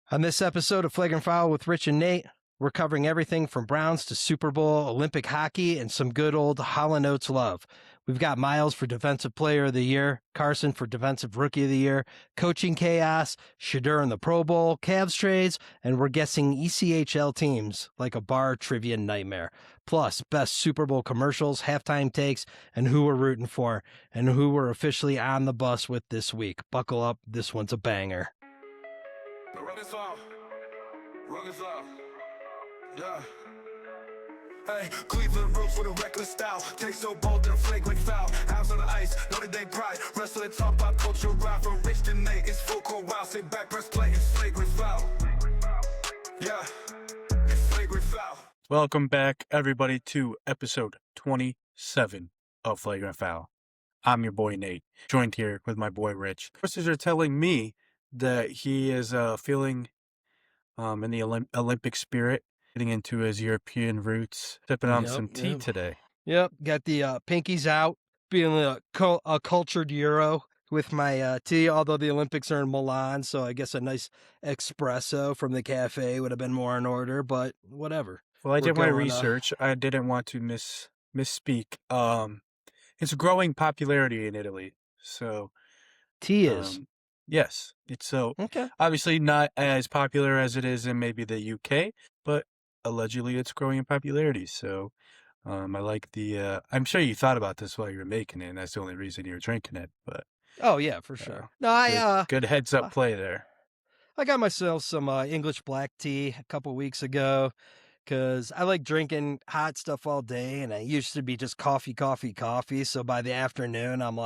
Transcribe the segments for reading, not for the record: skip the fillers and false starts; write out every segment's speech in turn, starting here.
On this episode of Flagrant Foul with Rich and Nate, we're covering everything from Browns to Super Bowl, Olympic hockey, and some good old Hall & Oates love. We've got Miles for Defensive Player of the Year, Carson for Defensive Rookie of the Year, coaching chaos, Shadur in the Pro Bowl, Cavs trades, and we're guessing ECHL teams like a bar trivia nightmare. Plus, best Super Bowl commercials, halftime takes, and who we're rooting for, and who we're officially on the bus with this week. Buckle up, this one's a banger. Run this off. Run this off. Yeah. Hey, Cleveland roots with a reckless style. Take so bold that a flagrant foul. House on the ice, Notre Dame pride. Wrestle and talk about culture ride from Rich to Nate. It's full court wild. Sit back, press play. It's flagrant foul. Yeah. It's flagrant foul. Welcome back, everybody, to episode 27 of Flagrant Foul. I'm your boy, Nate, joined here with my boy, Rich. Sources are telling me that he is feeling in the Olympic spirit, getting into his European roots, sipping on some tea today. Yep, got the pinkies out, being a cultured Euro with my tea, although the Olympics are in Milan, so I guess a nice espresso from the cafe would have been more in order, but whatever. Well, I did my research. I didn't want to misspeak. It's growing popularity in Italy, so... Tea is. Yes, it's so okay. Obviously not as popular as it is in maybe the UK, but allegedly it's growing in popularity. So I like the. I'm sure you thought about this while you were making it, and that's the only reason you were drinking it. But oh yeah, for sure. No, good heads up play there. I got myself some English black tea a couple weeks ago. Because I like drinking hot stuff all day, and I used to be just coffee. So by the afternoon, I'm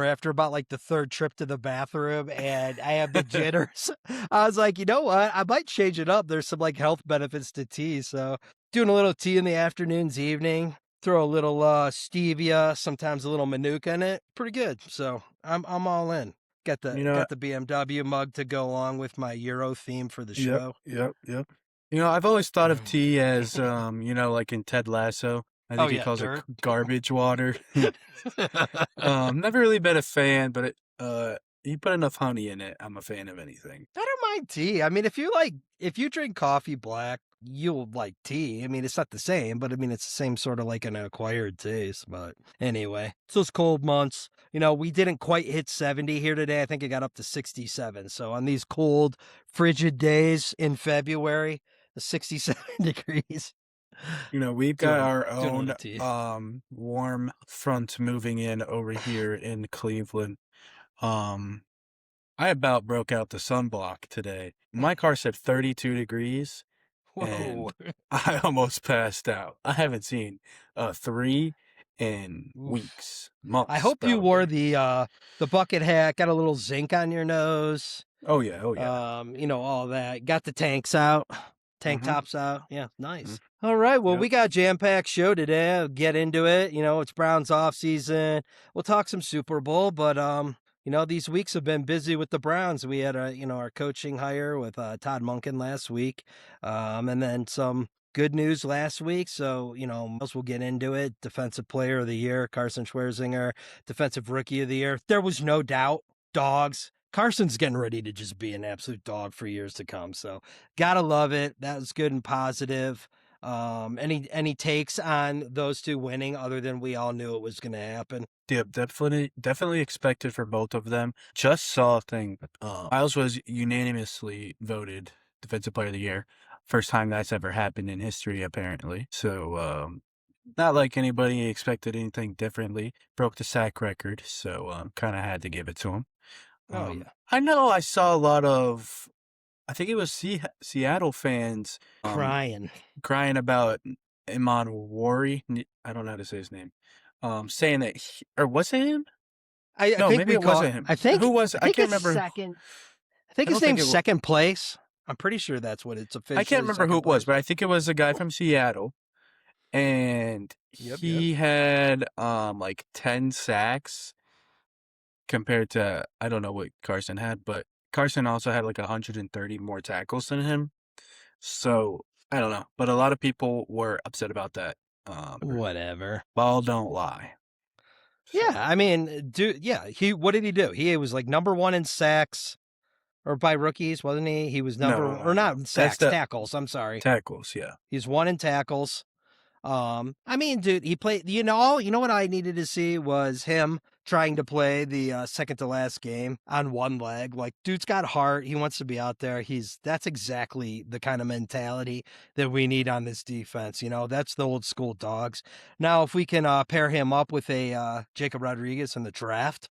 after about like the third trip to the bathroom, and I have the jitters. I was like, you know what? I might change it up. There's some like health benefits to tea. So doing a little tea in the afternoons, evening, throw a little stevia, sometimes a little manuka in it. Pretty good. So I'm all in. Got the BMW mug to go along with my Euro theme for the show. Yep. I've always thought of tea as, like in Ted Lasso. I think he calls it garbage water. Never really been a fan, but you put enough honey in it, I'm a fan of anything. I don't mind tea. I mean, if you drink coffee black, you'll like tea. I mean, it's not the same, but I mean, it's the same sort of like an acquired taste. But anyway, it's those cold months. We didn't quite hit 70 here today. I think it got up to 67. So on these cold, frigid days in February, 67 degrees. We've got our own warm front moving in over here in Cleveland. I about broke out the sunblock today. My car said 32 degrees. Whoa. And I almost passed out. I haven't seen 3 in weeks, months. I hope you wore the bucket hat, got a little zinc on your nose. Oh yeah. All that. Got the tanks out. Tank tops out. Yeah, nice. All right. Well, we got a jam-packed show today. I'll get into it. It's Browns off season. We'll talk some Super Bowl, but these weeks have been busy with the Browns. We had our coaching hire with Todd Monken last week, and then some good news last week. So we'll get into it. Defensive Player of the Year, Carson Schwerzinger. Defensive Rookie of the Year. There was no doubt. Dogs. Carson's getting ready to just be an absolute dog for years to come. So gotta love it. That was good and positive. Any takes on those two winning other than we all knew it was going to happen? Yeah, definitely expected for both of them. Just saw a thing. Miles was unanimously voted Defensive Player of the Year. First time that's ever happened in history, apparently. So, not like anybody expected anything differently. Broke the sack record, so kind of had to give it to him. Oh, yeah. I know I saw a lot of, I think it was Seattle fans crying about Iman Wari. I don't know how to say his name. Saying that, or was it him? I think maybe it wasn't him. I think who was? I can't remember. Second. I think his name's second place. I'm pretty sure that's what it's officially. I can't remember who it was, but I think it was a guy from Seattle, and he had like 10 sacks. Compared to, I don't know what Carson had, but Carson also had like 130 more tackles than him. So, I don't know. But a lot of people were upset about that. Whatever. Ball don't lie. So. Yeah, I mean, what did he do? He was like number 1 in sacks. or by rookies, wasn't he? He was or not No. That's sacks, the tackles. I'm sorry. tackles, yeah. He's 1 in tackles. I mean, dude, he played, you know what I needed to see was him trying to play the second to last game on one leg. Like, dude's got heart. He wants to be out there. That's exactly the kind of mentality that we need on this defense. That's the old school dogs. Now, if we can pair him up with a Jacob Rodriguez in the draft,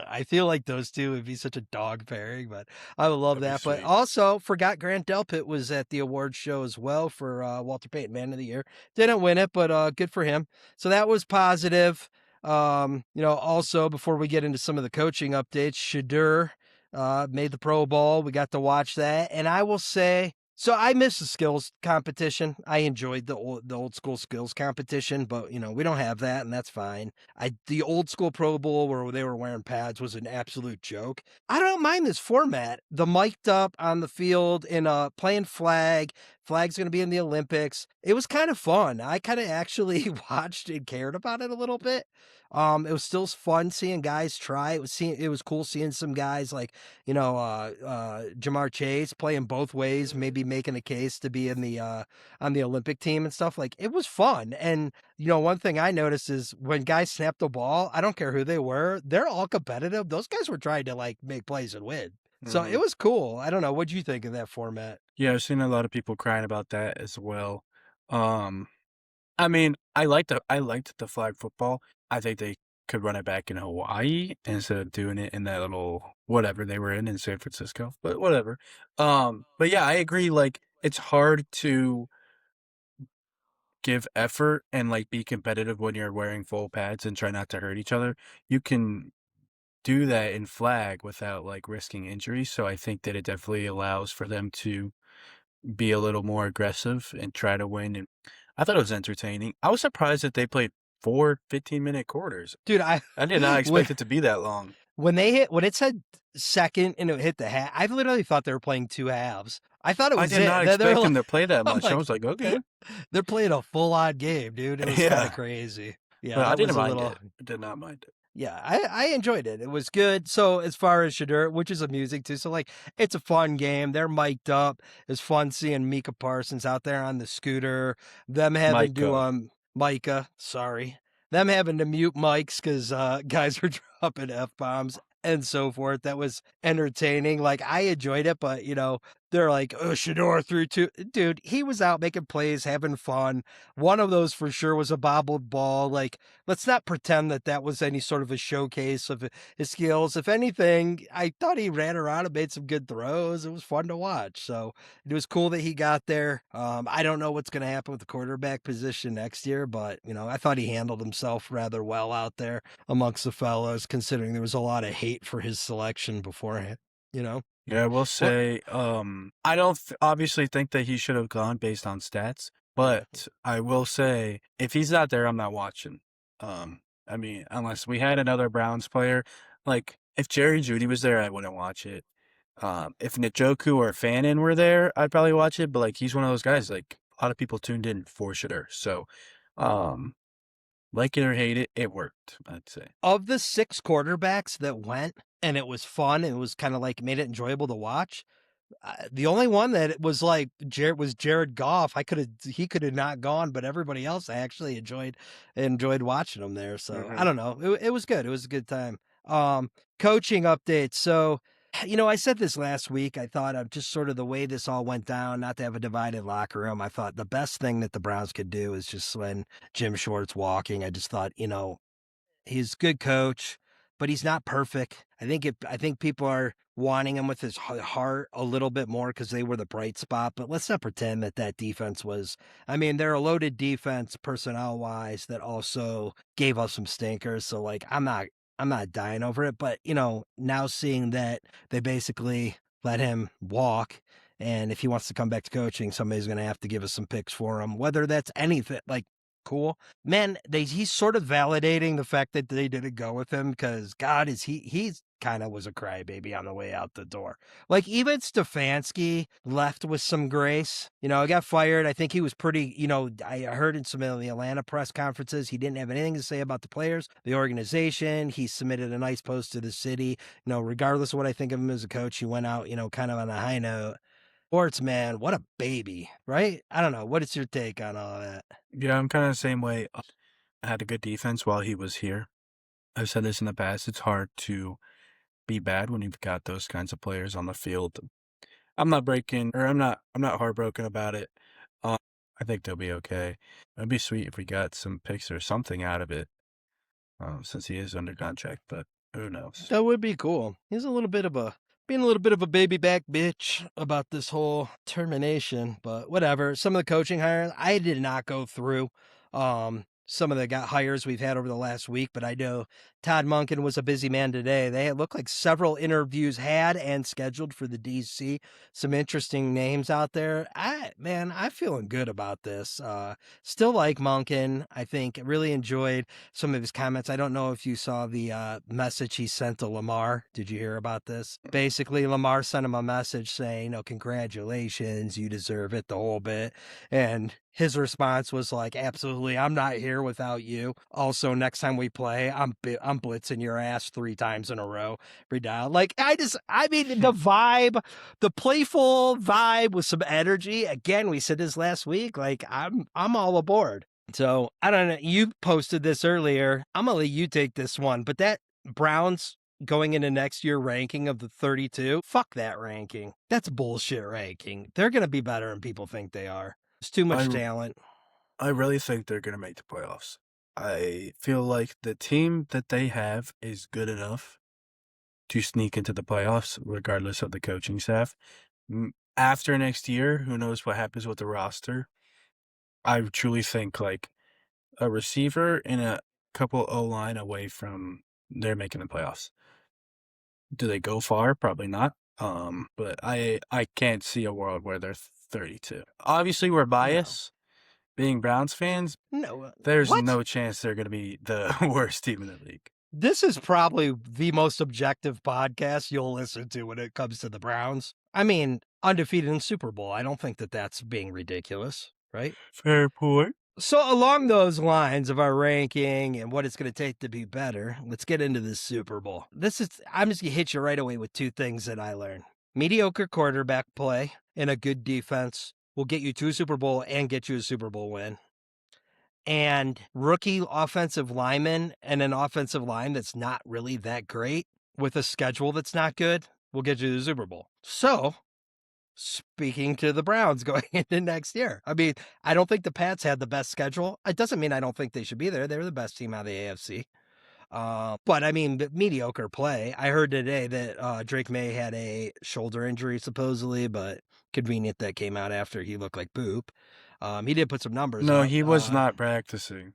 I feel like those two would be such a dog pairing, but I would love That'd be that. But sweet. also forgot Grant Delpit was at the awards show as well for Walter Payton Man of the Year. Didn't win it, but good for him. So that was positive. Also before we get into some of the coaching updates, Shadur made the Pro Bowl. We got to watch that, and I will say, so I miss the skills competition. I enjoyed the old school skills competition, but we don't have that, and that's fine. The old school Pro Bowl where they were wearing pads was an absolute joke. I don't mind this format. The mic'd up on the field in playing flag. Flag's going to be in the Olympics. It was kind of fun. I kind of actually watched and cared about it a little bit. It was still fun seeing guys try. It was cool seeing some guys like, Jamar Chase playing both ways, maybe making a case to be in the on the Olympic team and stuff. Like, it was fun. And one thing I noticed is when guys snap the ball, I don't care who they were, they're all competitive. Those guys were trying to like make plays and win. So it was cool. I don't know. What'd you think of that format? Yeah, I've seen a lot of people crying about that as well. I mean, I liked the flag football. I think they could run it back in Hawaii instead of doing it in that little whatever they were in San Francisco. But whatever. But yeah, I agree. Like, it's hard to give effort and like be competitive when you're wearing full pads and try not to hurt each other. You can do that in flag without like risking injury. So I think that it definitely allows for them to be a little more aggressive and try to win. And I thought it was entertaining. I was surprised that they played 4 15-minute quarters. Dude, I did not when, expect it to be that long. when it said second and it hit the half, I literally thought they were playing 2 halves. I thought it I was did it. not They're expect them like, to play that I'm much. I like, was like, okay. they're playing a full-on game, dude. It was kind Yeah. of crazy. Yeah, But I that was didn't a mind little. it. I did not mind it. Yeah, I enjoyed it. It was good. So as far as Shadur, which is amusing too. So like, it's a fun game. They're mic'd up. It's fun seeing Micah Parsons out there on the scooter. Them having Micah. to Micah, sorry. Them having to mute mics because guys were dropping F-bombs and so forth. That was entertaining. Like, I enjoyed it, but they're like, oh, Shador threw 2. Dude, he was out making plays, having fun. One of those for sure was a bobbled ball. Like, let's not pretend that was any sort of a showcase of his skills. If anything, I thought he ran around and made some good throws. It was fun to watch. So it was cool that he got there. I don't know what's going to happen with the quarterback position next year, but, I thought he handled himself rather well out there amongst the fellows, considering there was a lot of hate for his selection beforehand, Yeah, I will What? say, I don't obviously think that he should have gone based on stats, but I will say if he's not there, I'm not watching. I mean, unless we had another Browns player, like if Jerry Jeudy was there, I wouldn't watch it. If Njoku or Fannin were there, I'd probably watch it. But like he's one of those guys, like a lot of people tuned in for Shadur. So, um, like it or hate it, it worked. I'd say. Of the 6 quarterbacks that went, and it was fun, it was kind of like made it enjoyable to watch. The only one that was like was Jared Goff. He could have not gone, but everybody else I actually enjoyed watching him there. So I don't know. It was good. It was a good time. Coaching updates. So, I said this last week. I thought of just sort of the way this all went down, not to have a divided locker room. I thought the best thing that the Browns could do is just when Jim Short's walking. I just thought, he's a good coach, but he's not perfect. I think people are wanting him with his heart a little bit more because they were the bright spot. But let's not pretend that defense was. I mean, they're a loaded defense personnel wise that also gave us some stinkers. So like, I'm not dying over it. But now seeing that they basically let him walk. And if he wants to come back to coaching, somebody's going to have to give us some picks for him, whether that's anything like cool. Man, he's sort of validating the fact that they didn't go with him because God, he's kind of was a crybaby on the way out the door. Like, even Stefanski left with some grace. You know, he got fired. I think he was pretty, you know, I heard in some of the Atlanta press conferences, he didn't have anything to say about the players, the organization. He submitted a nice post to the city. You know, regardless of what I think of him as a coach, he went out, you know, kind of on a high note. Sportsman, what a baby, right? I don't know. What is your take on all that? Yeah, I'm kind of the same way. I had a good defense while he was here. I've said this in the past. It's hard to be bad when you've got those kinds of players on the field. I'm not heartbroken about it. I think they'll be okay. It'd be sweet if we got some picks or something out of it, since he is under contract, but who knows? That would be cool. He's being a little bit of a baby back bitch about this whole termination, but whatever. Some of the coaching hires, I did not go through some of the hires we've had over the last week, but I know Todd Monken was a busy man today. They look like several interviews had and scheduled for the DC. Some interesting names out there. I'm feeling good about this. Still like Monken. I think really enjoyed some of his comments. I don't know if you saw the message he sent to Lamar. Did you hear about this? Basically, Lamar sent him a message saying, congratulations, you deserve it, the whole bit. And his response was like, absolutely, I'm not here without you. Also, next time we play, I'm blitzing your ass 3 times in a row. The vibe, the playful vibe with some energy. Again, we said this last week, like I'm all aboard. So I don't know. You posted this earlier. I'm gonna let you take this one, but that Browns going into next year ranking of the 32, fuck that ranking. That's bullshit ranking. They're gonna be better than people think they are. It's too much talent. I really think they're going to make the playoffs. I feel like the team that they have is good enough to sneak into the playoffs, regardless of the coaching staff. After next year, who knows what happens with the roster. I truly think like a receiver and a couple O-line away from they're making the playoffs. Do they go far? Probably not. But I can't see a world where they're 32. Obviously, we're biased. No. Being Browns fans, there's no chance they're going to be the worst team in the league. This is probably the most objective podcast you'll listen to when it comes to the Browns. I mean, undefeated in Super Bowl. I don't think that that's being ridiculous, right? Fair point. So along those lines of our ranking and what it's going to take to be better, let's get into this Super Bowl. I'm just going to hit you right away with 2 things that I learned. Mediocre quarterback play and a good defense will get you to a Super Bowl and get you a Super Bowl win. And rookie offensive linemen and an offensive line that's not really that great with a schedule that's not good will get you to the Super Bowl. So, speaking to the Browns going into next year, I mean, I don't think the Pats had the best schedule. It doesn't mean I don't think they should be there. They're the best team out of the AFC. But I mean, mediocre play. I heard today that Drake May had a shoulder injury supposedly, but convenient that came out after he looked like poop. He did put some numbers. No, up. He was not practicing.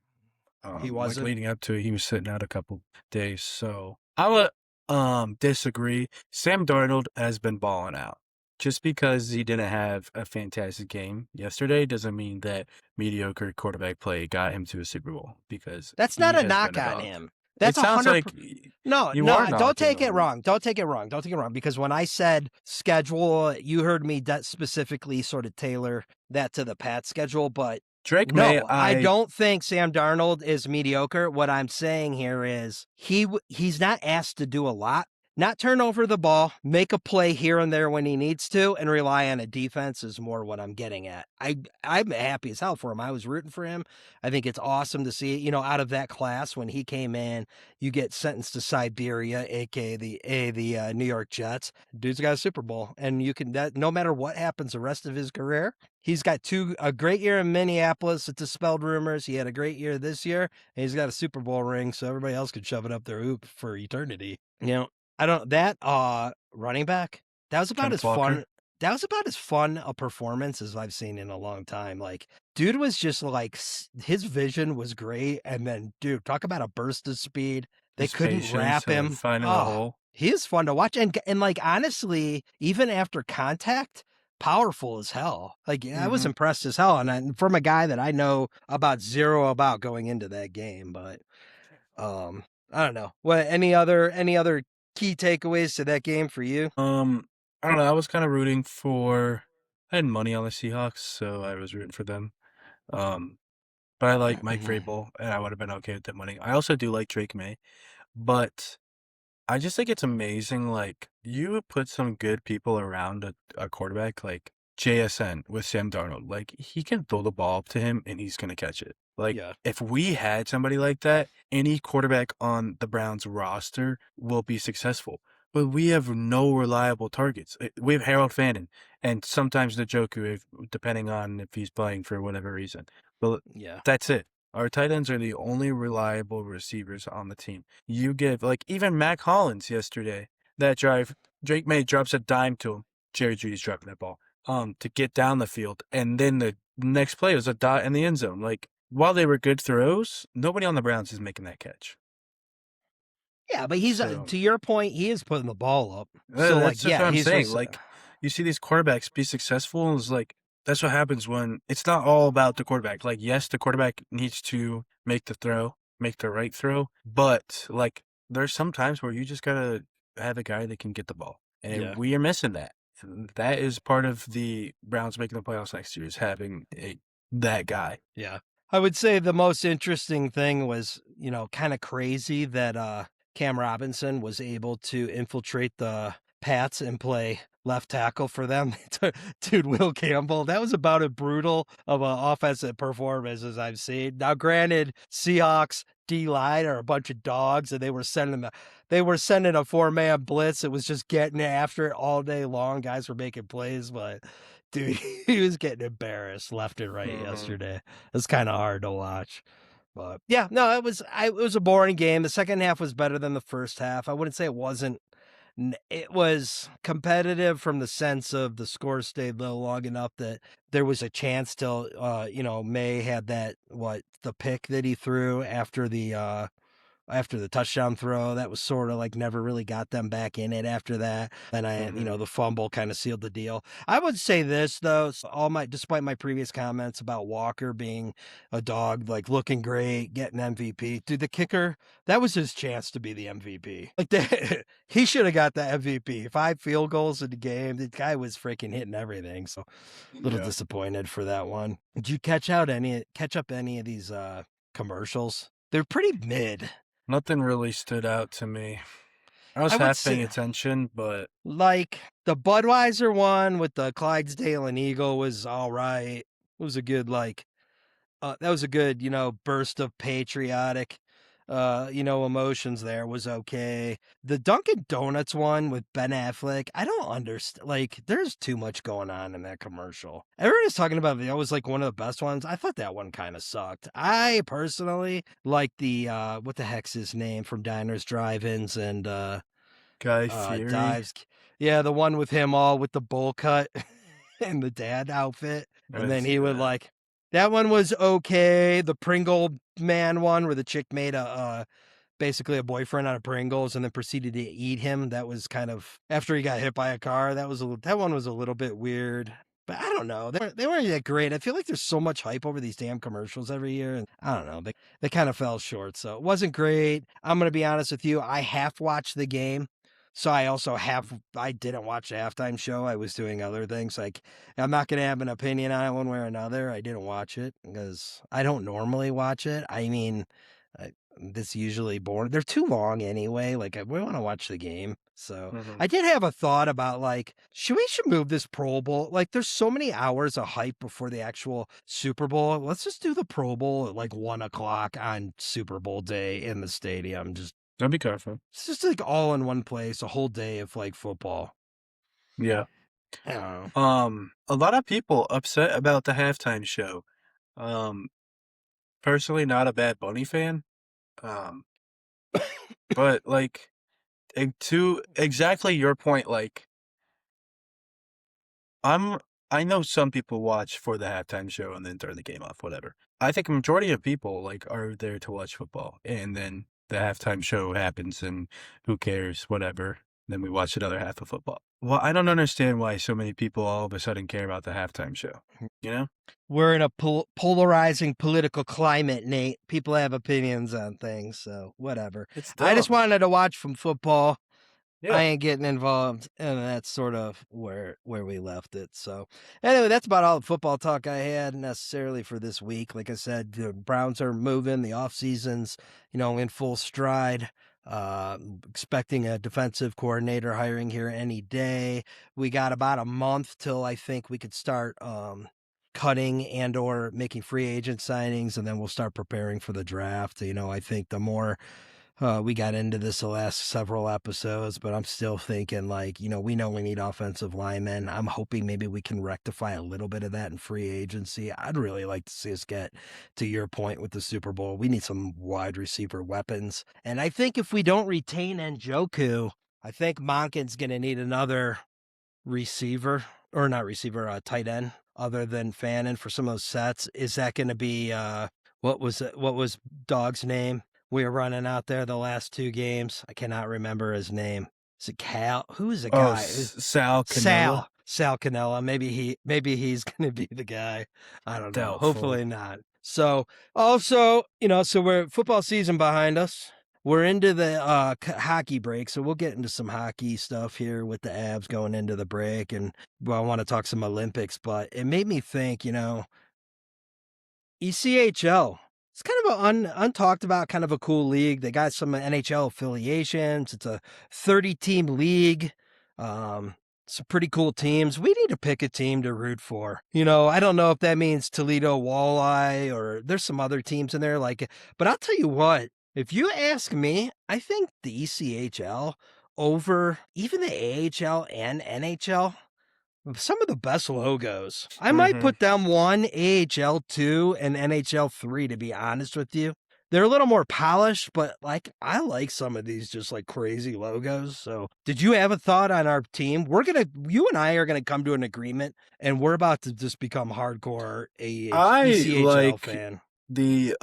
He wasn't. Like leading up to it, he was sitting out a couple days. So I would disagree. Sam Darnold has been balling out. Just because he didn't have a fantastic game yesterday doesn't mean that mediocre quarterback play got him to a Super Bowl. Because that's not a knock on him. That's it sounds like no. Don't take it wrong. Don't take it wrong. Because when I said schedule, you heard me specifically sort of tailor that to the Pats schedule. But Drake May, I don't think Sam Darnold is mediocre. What I'm saying here is he's not asked to do a lot. Not turn over the ball, make a play here and there when he needs to, and rely on a defense is more what I'm getting at. I'm happy as hell for him. I was rooting for him. I think it's awesome to see, out of that class when he came in, you get sentenced to Siberia, aka the New York Jets. Dude's got a Super Bowl, and no matter what happens the rest of his career, he's got a great year in Minneapolis that dispelled rumors. He had a great year this year, and he's got a Super Bowl ring, so everybody else could shove it up their hoop for eternity. Running back, that was about as fun. That was about as fun a performance as I've seen in a long time. Like, dude was just like, his vision was great. And then, dude, talk about a burst of speed. They couldn't wrap him. Finding the hole. He is fun to watch. And like, honestly, even after contact, powerful as hell. Like, I was impressed as hell. And from a guy that I know about zero about going into that game, but I don't know. What any other key takeaways to that game for you? I don't know. I was kind of rooting for. I had money on the Seahawks, so I was rooting for them. Um, but I like Mike Vrabel, and I would have been okay with that money. I also do like Drake May, but I just think it's amazing. Like you put some good people around a quarterback, like JSN with Sam Darnold. Like he can throw the ball up to him, and he's gonna catch it. Like Yeah. if we had somebody like that, any quarterback on the Browns roster will be successful. But we have no reliable targets. We have Harold Fannin and sometimes Njoku, depending on if he's playing for whatever reason. But Yeah. that's it. Our tight ends are the only reliable receivers on the team. You give, like, even Mac Hollins yesterday, that drive, Drake May drops a dime to him. Jerry Judy's dropping that ball, to get down the field. And then the next play was a dot in the end zone. Like, while they were good throws, nobody on the Browns is making that catch. Yeah, but he's So to your point, he is putting the ball up. So that's like, just yeah, what I'm he's saying. Like, you see these quarterbacks be successful, and it's like that's what happens when it's not all about the quarterback. Like, yes, the quarterback needs to make the throw, make the right throw, but like there's some times where you just gotta have a guy that can get the ball, yeah. and we are missing that. That is part of the Browns making the playoffs next year is having that guy. Yeah. I would say the most interesting thing was, kind of crazy that Cam Robinson was able to infiltrate the Pats and play left tackle for them. Dude, Will Campbell, that was about as brutal of an offensive performance as I've seen. Now, granted, Seahawks D-line are a bunch of dogs, and they were sending a 4-man blitz. It was just getting after it all day long. Guys were making plays, but dude, he was getting embarrassed left and right yesterday. It was kind of hard to watch. But yeah, no, it was a boring game. The second half was better than the first half. I wouldn't say it wasn't. It was competitive from the sense of the score stayed low long enough that there was a chance till May had the pick that he threw after the touchdown throw. That was sort of like never really got them back in it after that. Then the fumble kind of sealed the deal. I would say this though, despite my previous comments about Walker being a dog, like looking great, getting MVP, dude, the kicker, that was his chance to be the MVP. Like he should have got the MVP. 5 field goals in the game. The guy was freaking hitting everything. So a little disappointed for that one. Did you catch up any of these commercials? They're pretty mid. Nothing really stood out to me. I was half paying attention, but like the Budweiser one with the Clydesdale and Eagle was all right. It was a good that was a good, burst of patriotic emotions there was okay. The Dunkin' Donuts one with Ben Affleck, I don't understand. Like, there's too much going on in that commercial. Everybody's talking about that was like one of the best ones. I thought that one kind of sucked. I personally like the what the heck's his name from Diners, Drive-Ins, and Guy Fieri. Dives. Yeah, the one with him all with the bowl cut and the dad outfit. And then he would that one was okay. The Pringle Man one where the chick made basically a boyfriend out of Pringles and then proceeded to eat him. That was kind of after he got hit by a car. That one was a little bit weird. But I don't know. They weren't that great. I feel like there's so much hype over these damn commercials every year. And I don't know. They kind of fell short. So it wasn't great. I'm going to be honest with you. I half watched the game. So I didn't watch the halftime show. I was doing other things. Like, I'm not going to have an opinion on it one way or another. I didn't watch it because I don't normally watch it. I mean, this usually boring. They're too long anyway. Like, we want to watch the game. So I did have a thought about should move this Pro Bowl. Like, there's so many hours of hype before the actual Super Bowl. Let's just do the Pro Bowl at 1:00 on Super Bowl day in the stadium. Don't be careful. It's just all in one place, a whole day of football. Yeah. I don't know. A lot of people upset about the halftime show. Personally, not a Bad Bunny fan. But to exactly your point, I know some people watch for the halftime show and then turn the game off, whatever. I think a majority of people are there to watch football, and then the halftime show happens, and who cares, whatever. Then we watch another half of football. Well, I don't understand why so many people all of a sudden care about the halftime show. We're in a polarizing political climate, Nate. People have opinions on things, so whatever. I just wanted to watch some football. I ain't getting involved, and that's sort of where we left it. So anyway, that's about all the football talk I had necessarily for this week. Like I said, the Browns are moving, the off season's, in full stride. Expecting a defensive coordinator hiring here any day. We got about a month till I think we could start cutting and or making free agent signings, and then we'll start preparing for the draft. I think the more we got into this the last several episodes, but I'm still thinking we know we need offensive linemen. I'm hoping maybe we can rectify a little bit of that in free agency. I'd really like to see us get to your point with the Super Bowl. We need some wide receiver weapons. And I think if we don't retain Njoku, I think Monken's going to need another receiver, or not receiver, tight end other than Fannin for some of those sets. Is that going to be, what was Dog's name? We were running out there the last 2 games. I cannot remember his name. Is it Cal? Who is the guy? Sal Cannella. Sal Cannella. Maybe he's going to be the guy. I don't know. Doubtful. Hopefully not. So also, so we're football season behind us. We're into the hockey break, so we'll get into some hockey stuff here with the Avs going into the break. And I want to talk some Olympics, but it made me think, ECHL. It's kind of an untalked about, kind of a cool league. They got some NHL affiliations. It's a 30-team league. Some pretty cool teams. We need to pick a team to root for. I don't know if that means Toledo Walleye or there's some other teams in there but I'll tell you what, if you ask me, I think the ECHL over even the AHL and NHL, some of the best logos. I might put down 1, AHL 2, and NHL 3, to be honest with you. They're a little more polished, but I like some of these just crazy logos. So did you have a thought on our team? You and I are going to come to an agreement, and we're about to just become hardcore ECHL fan. The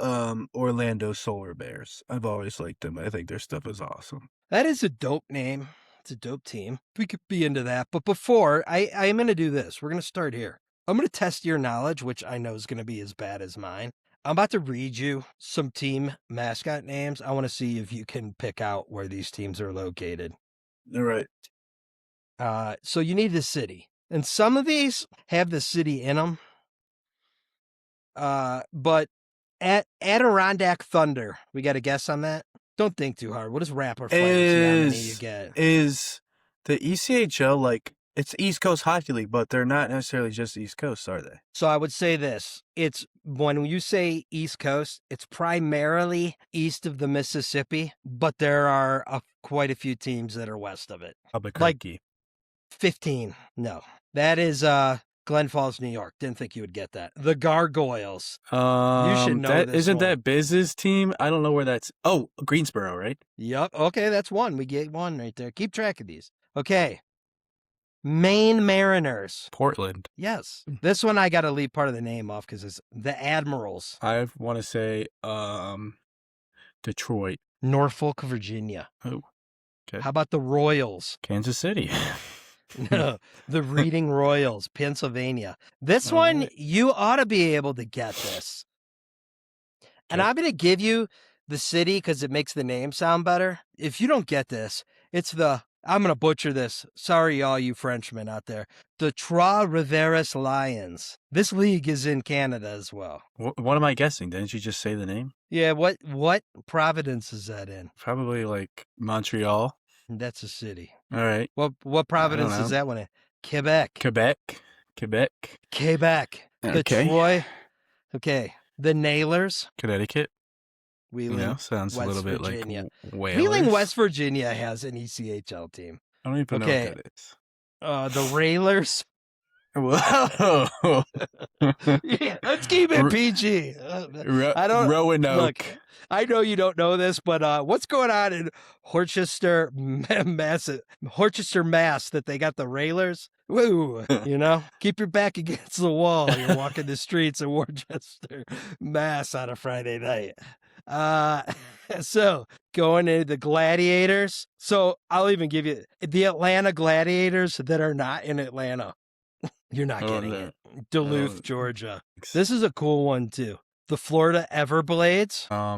Orlando Solar Bears. I've always liked them. I think their stuff is awesome. That is a dope name. It's a dope team. We could be into that. But before, I am going to do this. We're going to start here. I'm going to test your knowledge, which I know is going to be as bad as mine. I'm about to read you some team mascot names. I want to see if you can pick out where these teams are located. All right. So you need the city. And some of these have the city in them. But Adirondack Thunder. We got a guess on that? Don't think too hard. We'll just rapid fire and see how many you get. Is the ECHL it's East Coast Hockey League, but they're not necessarily just East Coast, are they? So I would say this. It's when you say East Coast, it's primarily east of the Mississippi, but there are quite a few teams that are west of it. Albuquerque. 15. No. That is Glen Falls, New York. Didn't think you would get that. The Gargoyles. You should know this Isn't one. that Biz's team? I don't know where that's... Oh, Greensboro, right? Yep. Okay, that's one. We get one right there. Keep track of these. Okay. Maine Mariners. Portland. Yes. This one I got to leave part of the name off because it's the Admirals. I want to say Detroit. Norfolk, Virginia. Oh, okay. How about the Royals? Kansas City. No, the Reading Royals, Pennsylvania. This one, you ought to be able to get this. And I'm going to give you the city because it makes the name sound better. If you don't get this, it's I'm going to butcher this. Sorry, all you Frenchmen out there. The Trois-Rivières Lions. This league is in Canada as well. What am I guessing? Didn't you just say the name? Yeah, what province is that in? Probably Montreal. That's a city. All right. What province is that one in? Quebec. Quebec. The Troy. Okay. The Nailers. Connecticut. Wheeling. Sounds West a little bit Virginia. like Whalers. Wheeling, West Virginia has an ECHL team. I don't even know what that is. The Railers. Whoa. Yeah, let's keep it PG. I don't Roanoke. Look, I know you don't know this, but what's going on in Horchester, Mass? That they got the Railers. Woo! Keep your back against the wall. You're walking the streets of Worcester, Mass on a Friday night. So going into the Gladiators. So I'll even give you the Atlanta Gladiators that are not in Atlanta. You're not getting it. Duluth, Georgia. This is a cool one too. The Florida Everblades. I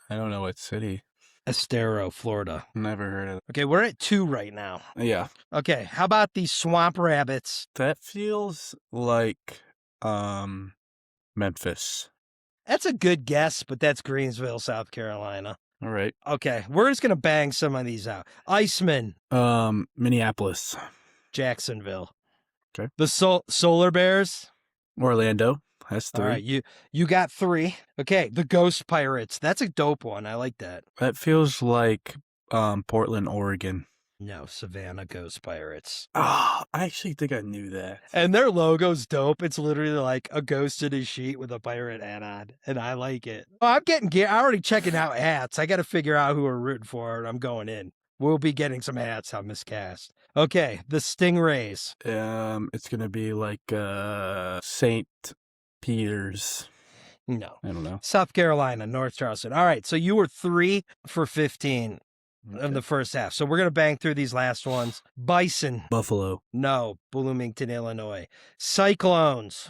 don't know what city. Estero, Florida. Never heard of it. Okay, we're at 2 right now. Yeah. Okay, how about the Swamp Rabbits? That feels like Memphis. That's a good guess, but that's Greensville, South Carolina. All right. Okay, we're just going to bang some of these out. Iceman. Minneapolis. Jacksonville. Okay. The Solar Bears. Orlando. That's 3. All right, you got 3. Okay, the Ghost Pirates. That's a dope one. I like that. That feels like Portland, Oregon. No, Savannah Ghost Pirates. Oh, I actually think I knew that. And their logo's dope. It's literally like a ghost in a sheet with a pirate hat on, and I like it. Oh, I'm already checking out hats. I got to figure out who we're rooting for, and I'm going in. We'll be getting some hats on Miscast. Okay, the Stingrays. It's gonna be like St. Peter's. No. I don't know. South Carolina, North Charleston. All right, so you were 3 for 15 of the first half. So we're going to bang through these last ones. Bison. Buffalo. No. Bloomington, Illinois. Cyclones.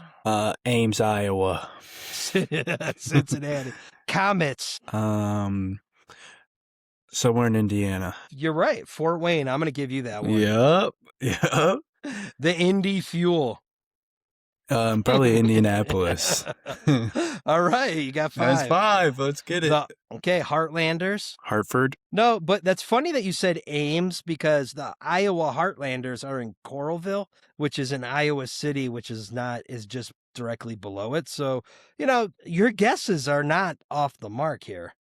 Ames, Iowa. Cincinnati. Comets. Somewhere in Indiana. You're right. Fort Wayne. I'm going to give you that one. Yep. The Indy Fuel. Probably Indianapolis. All right, you got 5. That's 5. Let's get it. Okay, Heartlanders. Hartford. No, but that's funny that you said Ames because the Iowa Heartlanders are in Coralville, which is in Iowa City, which is just directly below it. So, your guesses are not off the mark here.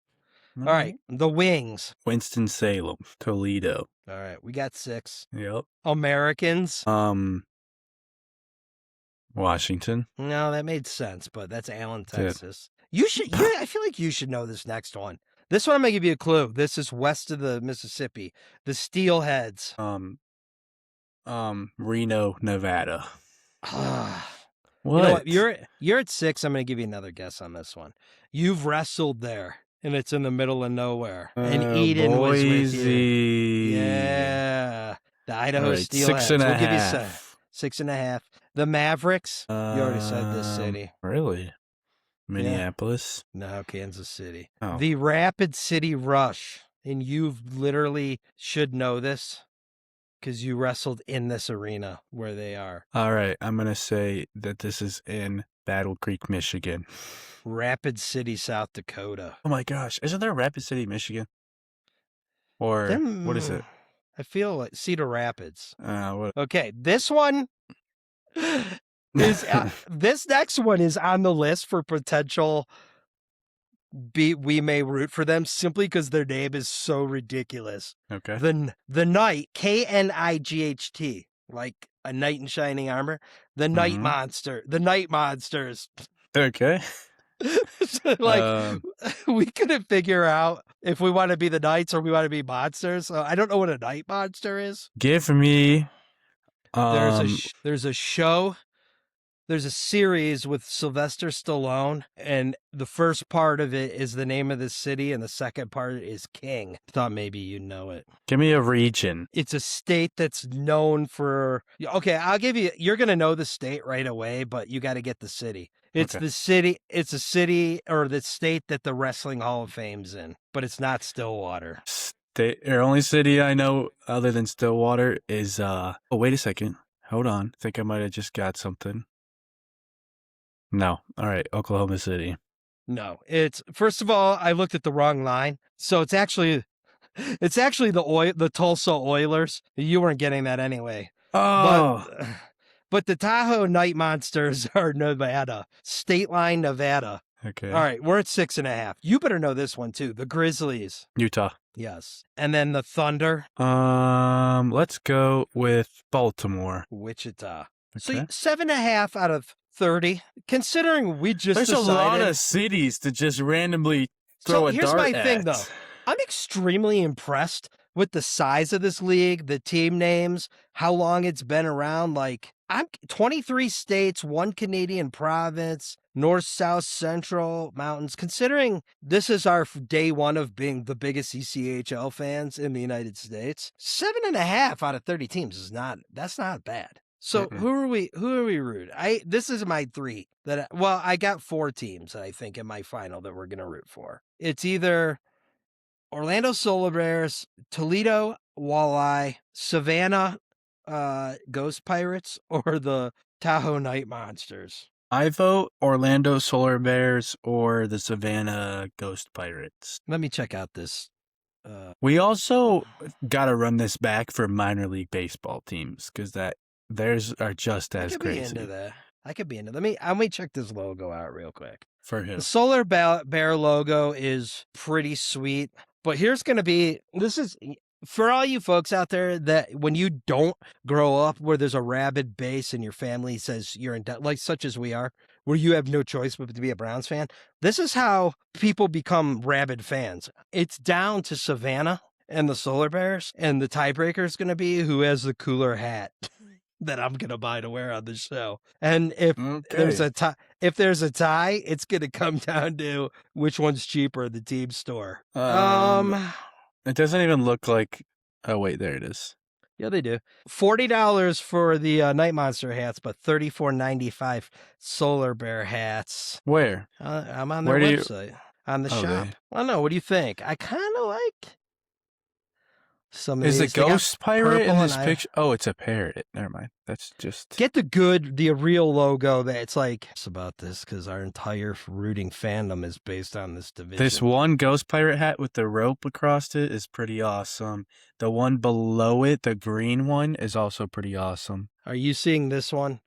All right, the Wings. Winston-Salem. Toledo. All right, we got 6. Yep. Americans. Washington. No, that made sense, but that's Allen, Texas. I feel like you should know this next one. This one, I'm going to give you a clue. This is west of the Mississippi. The Steelheads. Reno, Nevada. What? What? You know what? You're at 6. I'm going to give you another guess on this one. You've wrestled there, and it's in the middle of nowhere. And Eden was with you. Yeah. The Idaho Steelheads. 6.5. We'll give you 7. 6.5. The Mavericks. You already said this city. Really? Minneapolis? Yeah. No, Kansas City. Oh. The Rapid City Rush. And you literally should know this because you wrestled in this arena where they are. All right. I'm going to say that this is in Battle Creek, Michigan. Rapid City, South Dakota. Oh my gosh. Isn't there Rapid City, Michigan? Or what is it? I feel like Cedar Rapids. What? Okay. This one is this next one is on the list for potential we may root for them simply because their name is so ridiculous. Okay. The Knight, Knight, like a knight in shining armor. The Night Monster. The Night Monsters. Okay. We couldn't figure out if we want to be the knights or we want to be monsters. So I don't know what a night monster is. Give me there's a show. There's a series with Sylvester Stallone, and the first part of it is the name of the city, and the second part is King. Thought maybe you know it. Give me a region. It's a state that's known for... Okay, I'll give you... You're going to know the state right away, but you got to get the city. It's the city... It's a city or the state that the Wrestling Hall of Fame's in, but it's not Stillwater. The only city I know other than Stillwater is... Oh, wait a second. Hold on. I think I might have just got something. No. All right. Oklahoma City. No. It's first of all, I looked at the wrong line. So it's actually the Tulsa Oilers. You weren't getting that anyway. Oh. But the Tahoe Night Monsters are Nevada. State line, Nevada. Okay. All right. We're at 6.5. You better know this one too. The Grizzlies. Utah. Yes. And then the Thunder. Let's go with Baltimore. Wichita. Okay. So 7.5 out of 30. Considering we just There's decided... a lot of cities to just randomly throw a dart at. Here's my thing, though. I'm extremely impressed with the size of this league, the team names, how long it's been around. Like, I'm 23 states, 1 Canadian province, north, south, central, mountains. Considering this is our day 1 of being the biggest ECHL fans in the United States, 7.5 out of 30 teams that's not bad. So who are we root? This is my 3 I got 4 teams that I think in my final that we're going to root for. It's either Orlando Solar Bears, Toledo Walleye, Savannah Ghost Pirates, or the Tahoe Night Monsters? I vote Orlando Solar Bears or the Savannah Ghost Pirates. Let me check out this. We also got to run this back for minor league baseball teams because theirs are just as crazy. I could be into that. I could be into that. Let me check this logo out real quick. For who? The Solar Bear logo is pretty sweet, but here's going to be, this is for all you folks out there that when you don't grow up where there's a rabid base and your family says you're in debt, like such as we are, where you have no choice but to be a Browns fan. This is how people become rabid fans. It's down to Savannah and the Solar Bears, and the tiebreaker is going to be who has the cooler hat that I'm going to buy to wear on the show. And if there's a tie, it's going to come down to which one's cheaper, the team store. It doesn't even look like, oh wait, there it is. Yeah, they do. $40 for the Night Monster hats, but $34.95 Solar Bear hats. Where? I'm on their website. On the shop. I don't know. What do you think? I kind of like some of these. Is the ghost pirate in this picture? Oh, it's a parrot. Never mind. That's just... Get the real logo that it's like... It's about this because our entire rooting fandom is based on this division. This one ghost pirate hat with the rope across it is pretty awesome. The one below it, the green one, is also pretty awesome. Are you seeing this one?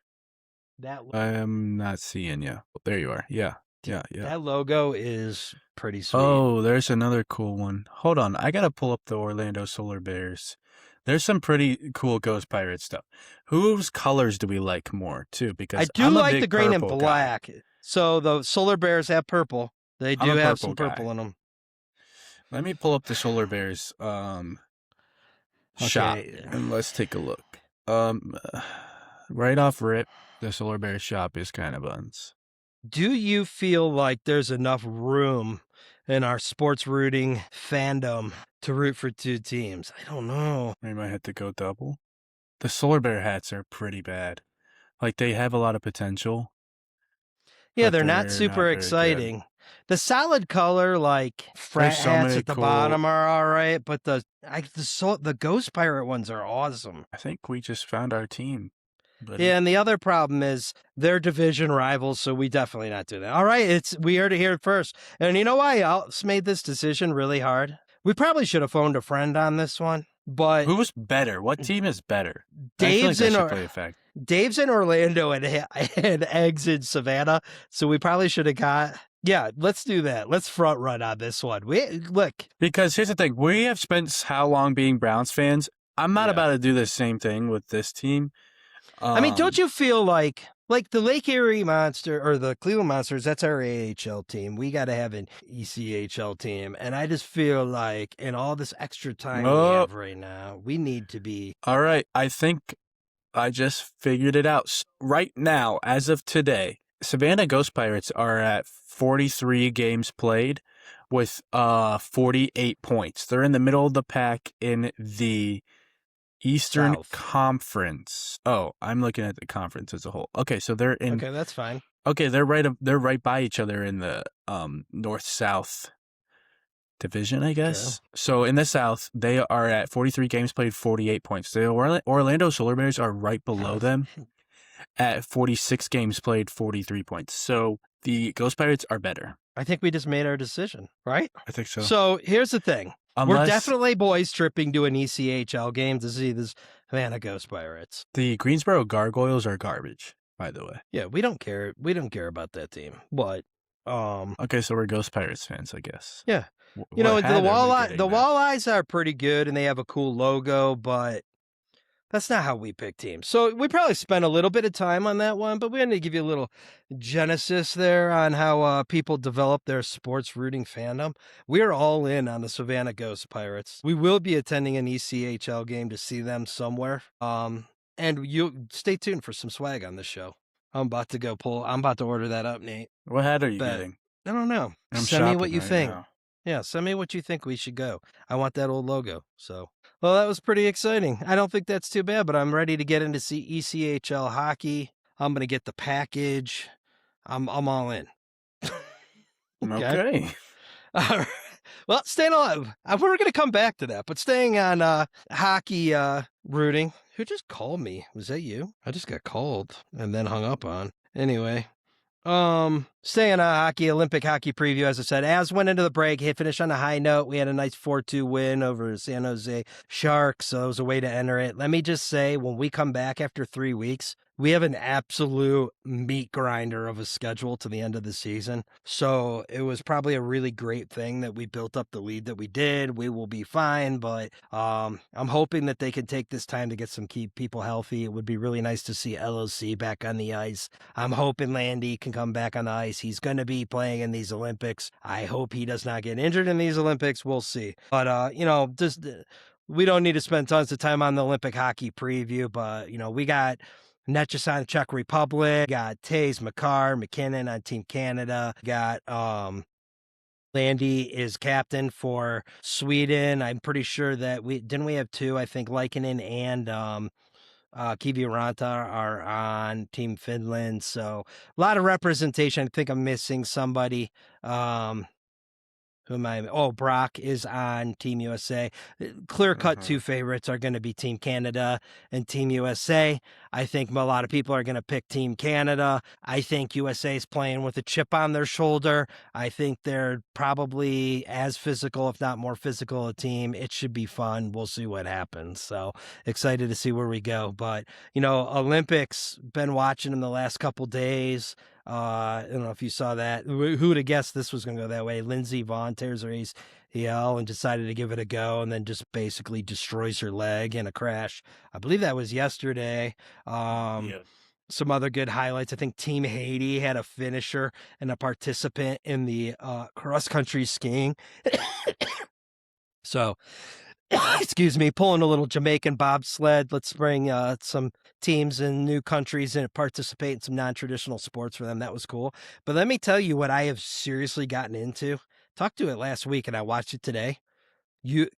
I'm not seeing you. There you are. Yeah. That logo is pretty sweet. Oh, there's another cool one. Hold on. I got to pull up the Orlando Solar Bears. There's some pretty cool Ghost Pirate stuff. Whose colors do we like more, too? Because I like the green and black. Guy. So the Solar Bears have purple. They do have some purple in them. Let me pull up the Solar Bears shop, and let's take a look. Right off rip, the Solar Bears shop is kind of buns. Do you feel like there's enough room in our sports rooting fandom to root for two teams? I don't know. We might have to go double. The Solar Bear hats are pretty bad. Like, they have a lot of potential. Yeah, they're not super exciting. The solid color, like frat hats at the bottom, are all right, but the Ghost Pirate ones are awesome. I think we just found our team. Buddy. Yeah, and the other problem is they're division rivals, so we definitely not do that. All right, we heard it here first. And you know why Alps made this decision really hard? We probably should have phoned a friend on this one, but... Who's better? What team is better? Dave's in Orlando and Eggs in Savannah, so we probably should have got... Yeah, let's do that. Let's front run on this one. Look. Because here's the thing. We have spent how long being Browns fans? I'm not about to do the same thing with this team. I mean, don't you feel like the Lake Erie Monster or the Cleveland Monsters, that's our AHL team. We got to have an ECHL team. And I just feel like in all this extra time we have right now, we need to be. All right. I think I just figured it out. Right now, as of today, Savannah Ghost Pirates are at 43 games played with 48 points. They're in the middle of the pack in the Eastern South Conference. Oh, I'm looking at the conference as a whole. Okay, so they're in. Okay, that's fine. Okay, they're right by each other in the North-South division, I guess. Okay. So in the South, they are at 43 games played, 48 points. The Orlando Solar Bears are right below them at 46 games played, 43 points. So the Ghost Pirates are better. I think we just made our decision, right? I think so. So here's the thing. We're definitely boys tripping to an ECHL game to see this Savannah Ghost Pirates. The Greensboro Gargoyles are garbage, by the way. Yeah, we don't care. We don't care about that team. But okay, so we're Ghost Pirates fans, I guess. Yeah. You know, the Walleyes are pretty good and they have a cool logo, but that's not how we pick teams. So we probably spent a little bit of time on that one, but we had to give you a little genesis there on how people develop their sports rooting fandom. We're all in on the Savannah Ghost Pirates. We will be attending an ECHL game to see them somewhere. And you stay tuned for some swag on this show. I'm about to order that up, Nate. What hat are you getting? I don't know. Send me what you think. Yeah, send me what you think we should go. I want that old logo. So, well, that was pretty exciting. I don't think that's too bad, but I'm ready to get into ECHL hockey. I'm going to get the package. I'm all in. Okay. All right. Well, staying alive. We're going to come back to that, but staying on hockey rooting. Who just called me? Was that you? I just got called and then hung up on. Anyway, staying on hockey, Olympic hockey preview, as I said, as went into the break, finished on a high note. We had a nice 4-2 win over San Jose Sharks, so it was a way to enter it. Let me just say, when we come back after 3 weeks, we have an absolute meat grinder of a schedule to the end of the season. So it was probably a really great thing that we built up the lead that we did. We will be fine, but I'm hoping that they can take this time to get some key people healthy. It would be really nice to see LOC back on the ice. I'm hoping Landy can come back on the ice. He's going to be playing in these Olympics. I hope he does not get injured in these Olympics. We'll see. But, just we don't need to spend tons of time on the Olympic hockey preview, but, we got Netchis on Czech Republic, got Taze, McCarr, McKinnon on Team Canada, got Landy is captain for Sweden. I'm pretty sure that we have two. I think Likkonen and Kiviranta are on Team Finland. So a lot of representation. I think I'm missing somebody. Who am I? Oh, Brock is on Team USA. Clear-cut two favorites are going to be Team Canada and Team USA. I think a lot of people are going to pick Team Canada. I think USA is playing with a chip on their shoulder. I think they're probably as physical, if not more physical, a team. It should be fun. We'll see what happens. So excited to see where we go. But, Olympics, been watching in the last couple days. I don't know if you saw that. Who would have guessed this was going to go that way? Lindsey Vonn tears her ACL and decided to give it a go, and then just basically destroys her leg in a crash. I believe that was yesterday. Some other good highlights. I think Team Haiti had a finisher and a participant in the cross-country skiing. So, excuse me, pulling a little Jamaican bobsled. Let's bring some teams in new countries and participate in some non-traditional sports for them. That was cool. But let me tell you what I have seriously gotten into. Talked to it last week and I watched it today.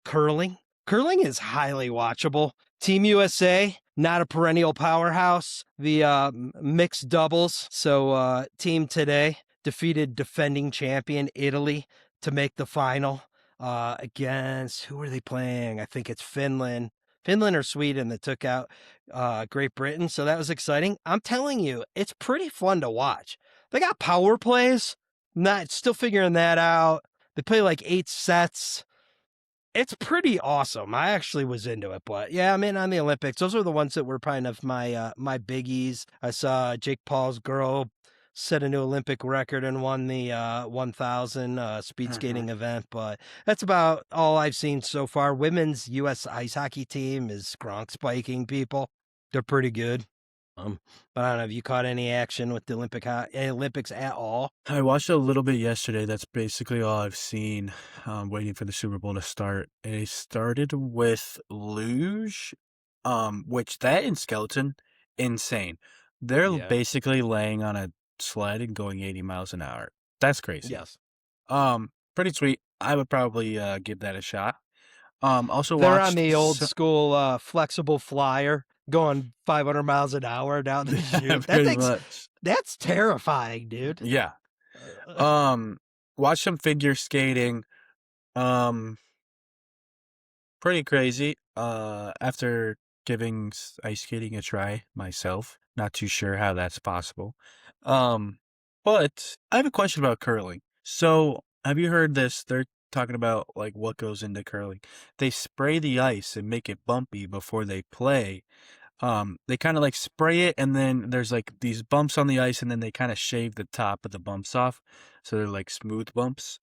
Curling. Curling is highly watchable. Team USA, not a perennial powerhouse. The mixed doubles. So team today defeated defending champion Italy to make the final. Against, who are they playing? I think it's Finland or Sweden that took out Great Britain. So that was exciting. I'm telling you, it's pretty fun to watch. They got power plays. Still figuring that out. They play like 8 sets. It's pretty awesome. I actually was into it, but yeah, I'm in on the Olympics. Those are the ones that were kind of my biggies. I saw Jake Paul's girl set a new Olympic record and won the 1,000 speed skating event, but that's about all I've seen so far. Women's U.S. ice hockey team is Gronk spiking people. They're pretty good. But I don't know, have you caught any action with the Olympics at all? I watched a little bit yesterday. That's basically all I've seen. Waiting for the Super Bowl to start. It started with luge, which that in skeleton, insane. They're basically laying on a sled and going 80 miles an hour. That's crazy. Yes. Pretty sweet. I would probably give that a shot. Also they're watched on the old school flexible flyer going 500 miles an hour down the chute. That's terrifying, dude. Yeah. Watch some figure skating. Pretty crazy. After giving ice skating a try myself, not too sure how that's possible. But I have a question about curling. So, have you heard this? They're talking about like what goes into curling. They spray the ice and make it bumpy before they play. They kind of like spray it, and then there's like these bumps on the ice, and then they kind of shave the top of the bumps off, so they're like smooth bumps.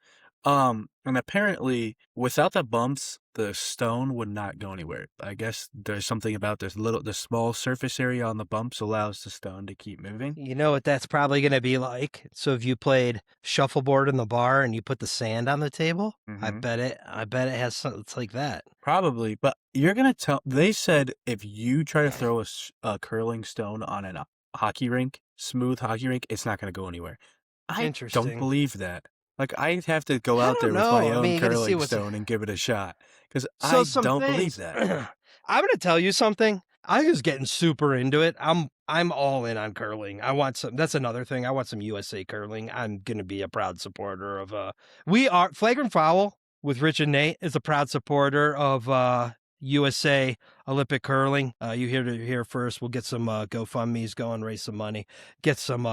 And apparently, without the bumps, the stone would not go anywhere. I guess there's something about the small surface area on the bumps allows the stone to keep moving. You know what that's probably going to be like? So if you played shuffleboard in the bar and you put the sand on the table, I bet it has something. It's like that. Probably, but you're going to tell, they said if you try to throw a curling stone on a hockey rink, smooth hockey rink, it's not going to go anywhere. I don't believe that. Like, I'd have to go out there with my own curling stone and give it a shot. Because I don't believe that. I'm going to tell you something. I was getting super into it. I'm all in on curling. I want some. That's another thing. I want some USA curling. I'm going to be a proud supporter of we are Flagrant Foul with Rich and Nate is a proud supporter of USA Olympic curling. You hear it here first. We'll get some GoFundMe's going, raise some money, get some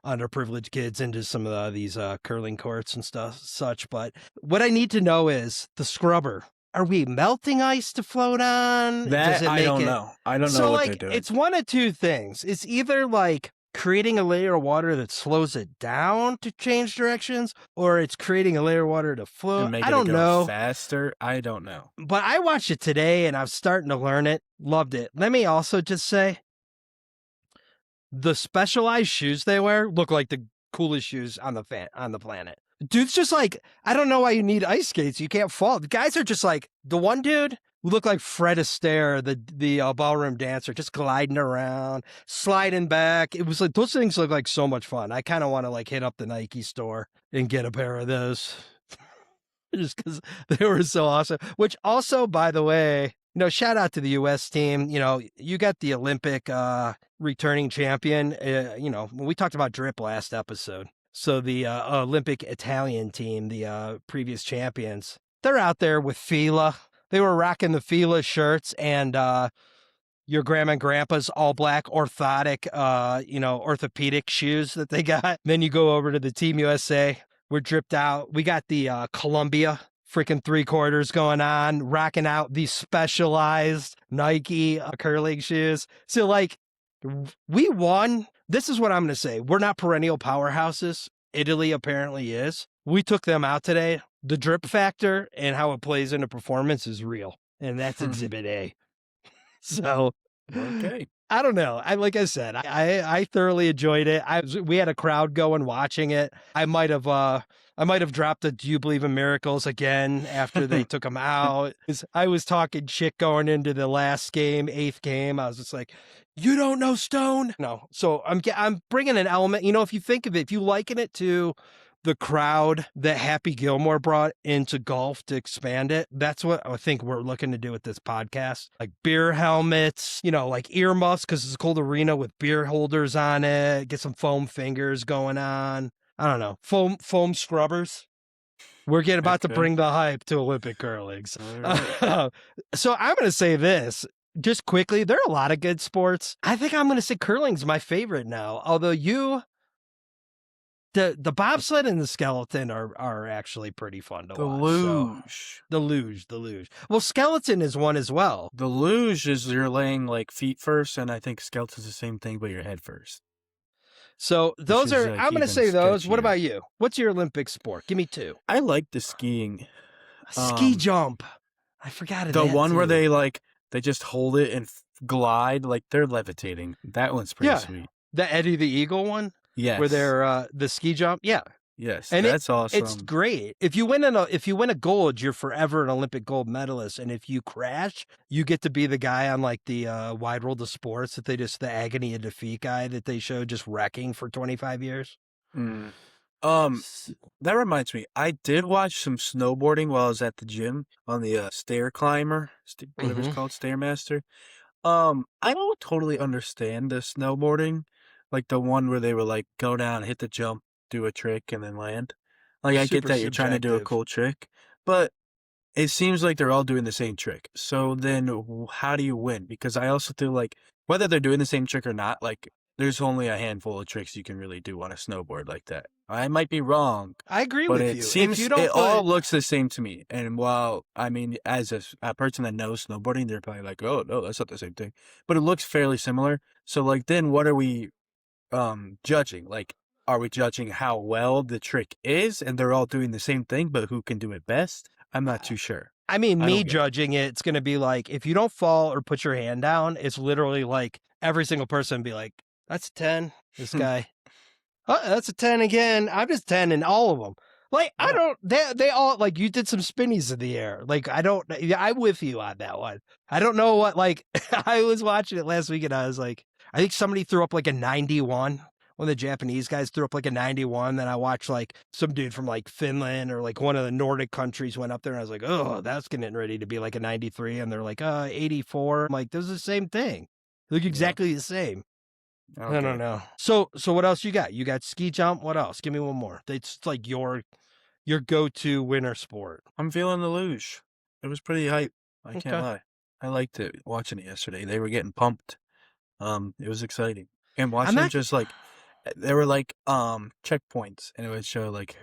underprivileged kids into some of these curling courts and such. But what I need to know is the scrubber. Are we melting ice to float on? That I don't know. I don't know what they're doing. It's one of two things. It's either like creating a layer of water that slows it down to change directions, or it's creating a layer of water to float. And make I don't know. Faster. I don't know. But I watched it today and I'm starting to learn it. Loved it. Let me also just say the specialized shoes they wear look like the coolest shoes on the planet. Dude's just like, I don't know why you need ice skates. You can't fall. The guys are just like, the one dude who looked like Fred Astaire, the ballroom dancer, just gliding around, sliding back. It was like, those things look like so much fun. I kind of want to like hit up the Nike store and get a pair of those just because they were so awesome. Which also, by the way, shout out to the U.S. team. You got the Olympic returning champion. We talked about drip last episode. So the Olympic Italian team, the previous champions, they're out there with Fila. They were rocking the Fila shirts and your grandma and grandpa's all black orthotic, orthopedic shoes that they got. Then you go over to the Team USA. We're dripped out. We got the Columbia freaking 3/4 going on, rocking out these specialized Nike curling shoes. So like we won. This is what I'm going to say. We're not perennial powerhouses. Italy apparently is. We took them out today. The drip factor and how it plays into performance is real. And that's Exhibit A. So, okay. I don't know. Like I said, I thoroughly enjoyed it. We had a crowd going watching it. I might have dropped the "Do you believe in miracles" again after they took them out. I was talking shit going into the last game, 8th game. I was just like, "You don't know Stone." No, so I'm bringing an element. If you think of it, if you liken it to the crowd that Happy Gilmore brought into golf to expand it, that's what I think we're looking to do with this podcast. Like beer helmets, like earmuffs, because it's a cold arena with beer holders on it. Get some foam fingers going on. I don't know. Foam scrubbers. We're getting about to bring the hype to Olympic curling. Right. So I'm going to say this. Just quickly, there are a lot of good sports. I think I'm going to say curling's my favorite now. Although the bobsled and the skeleton are actually pretty fun to watch. Luge. The luge. Well, skeleton is one as well. The luge is you're laying like feet first, and I think skeleton's the same thing, but your head first. So those are, I'm going to say those. What about you? What's your Olympic sport? Give me 2. I like the skiing. Ski jump. I forgot it. The one where they just hold it and glide, like they're levitating. That one's pretty sweet. The Eddie the Eagle one? Yes. Where they're the ski jump? Yeah. Yes, and that's awesome. It's great. If you win a gold, you're forever an Olympic gold medalist. And if you crash, you get to be the guy on like the Wide World of Sports the agony of defeat guy that they show just wrecking for 25 years. That reminds me, I did watch some snowboarding while I was at the gym on the stair climber, whatever it's called, Stairmaster. I don't totally understand the snowboarding, like the one where they were like go down, hit the jump, do a trick, and then land. Like I get that you're trying to do a cool trick, but it seems like they're all doing the same trick. So then how do you win? Because I also feel like whether they're doing the same trick or not, like there's only a handful of tricks you can really do on a snowboard like that. I might be wrong. I agree with you. But it seems it all looks the same to me. And while, I mean, as a person that knows snowboarding, they're probably like, oh, no, that's not the same thing. But it looks fairly similar. So, like, then what are we judging? Like, are we judging how well the trick is and they're all doing the same thing, but who can do it best? I'm not too sure. I mean, me judging it's going to be like, if you don't fall or put your hand down, it's literally like every single person be like, that's a 10, this guy. Oh, that's a 10 again. I'm just 10 in all of them. Like, I don't, they all, like, you did some spinnies in the air. Like, I'm with you on that one. I don't know what, like, I was watching it last week and I was like, I think somebody threw up like a 91. One of the Japanese guys threw up like a 91. Then I watched like some dude from like Finland or like one of the Nordic countries went up there and I was like, oh, that's getting ready to be like a 93. And they're like, 84. I'm like, this is the same thing. They look exactly the same. Okay. I don't know. So what else you got? You got ski jump. What else? Give me one more. It's like your your go-to winter sport? I'm feeling the luge. It was pretty hype. I can't Okay. lie. I liked it watching it yesterday. They were getting pumped. It was exciting. And I'm watching them not. just like there were like checkpoints and it would show like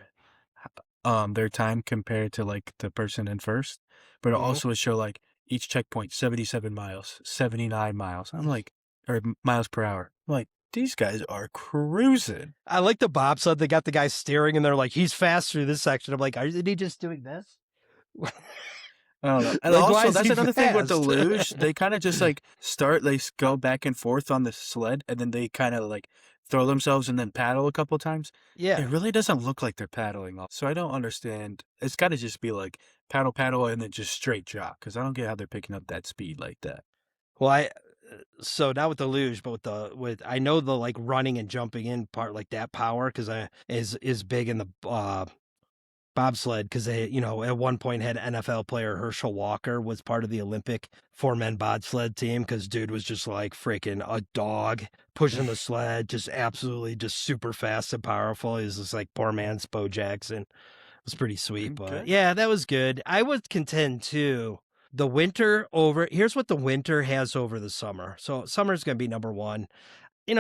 their time compared to like the person in first. But it Mhm. also would show like each checkpoint 77 miles, 79 miles. I'm like or miles per hour. I'm like, these guys are cruising. I like the bobsled. They got the guy steering, and they're like, "He's fast through this section." I'm like, "Is he just doing this?" I don't know. And Like, why also, is that's he another thing with the fast? luge. They kind of just like start, go back and forth on the sled, and then they kind of like throw themselves and then paddle a couple times. Yeah. It really doesn't look like they're paddling off. So I don't understand. It's got to just be like paddle, paddle, and then just straight jog. Because I don't get how they're picking up that speed like that. Well, so not with the luge, but with I know the like running and jumping in part, like that power, because I is big in the bobsled, because they, at one point had NFL player Herschel Walker was part of the Olympic 4-man bobsled team, because dude was just like freaking a dog pushing the sled, just absolutely just super fast and powerful. He was just like poor man's Bo Jackson. It was pretty sweet, but Okay. yeah, that was good. I would contend too. Here's what the winter has over the summer. So summer's going to be number one.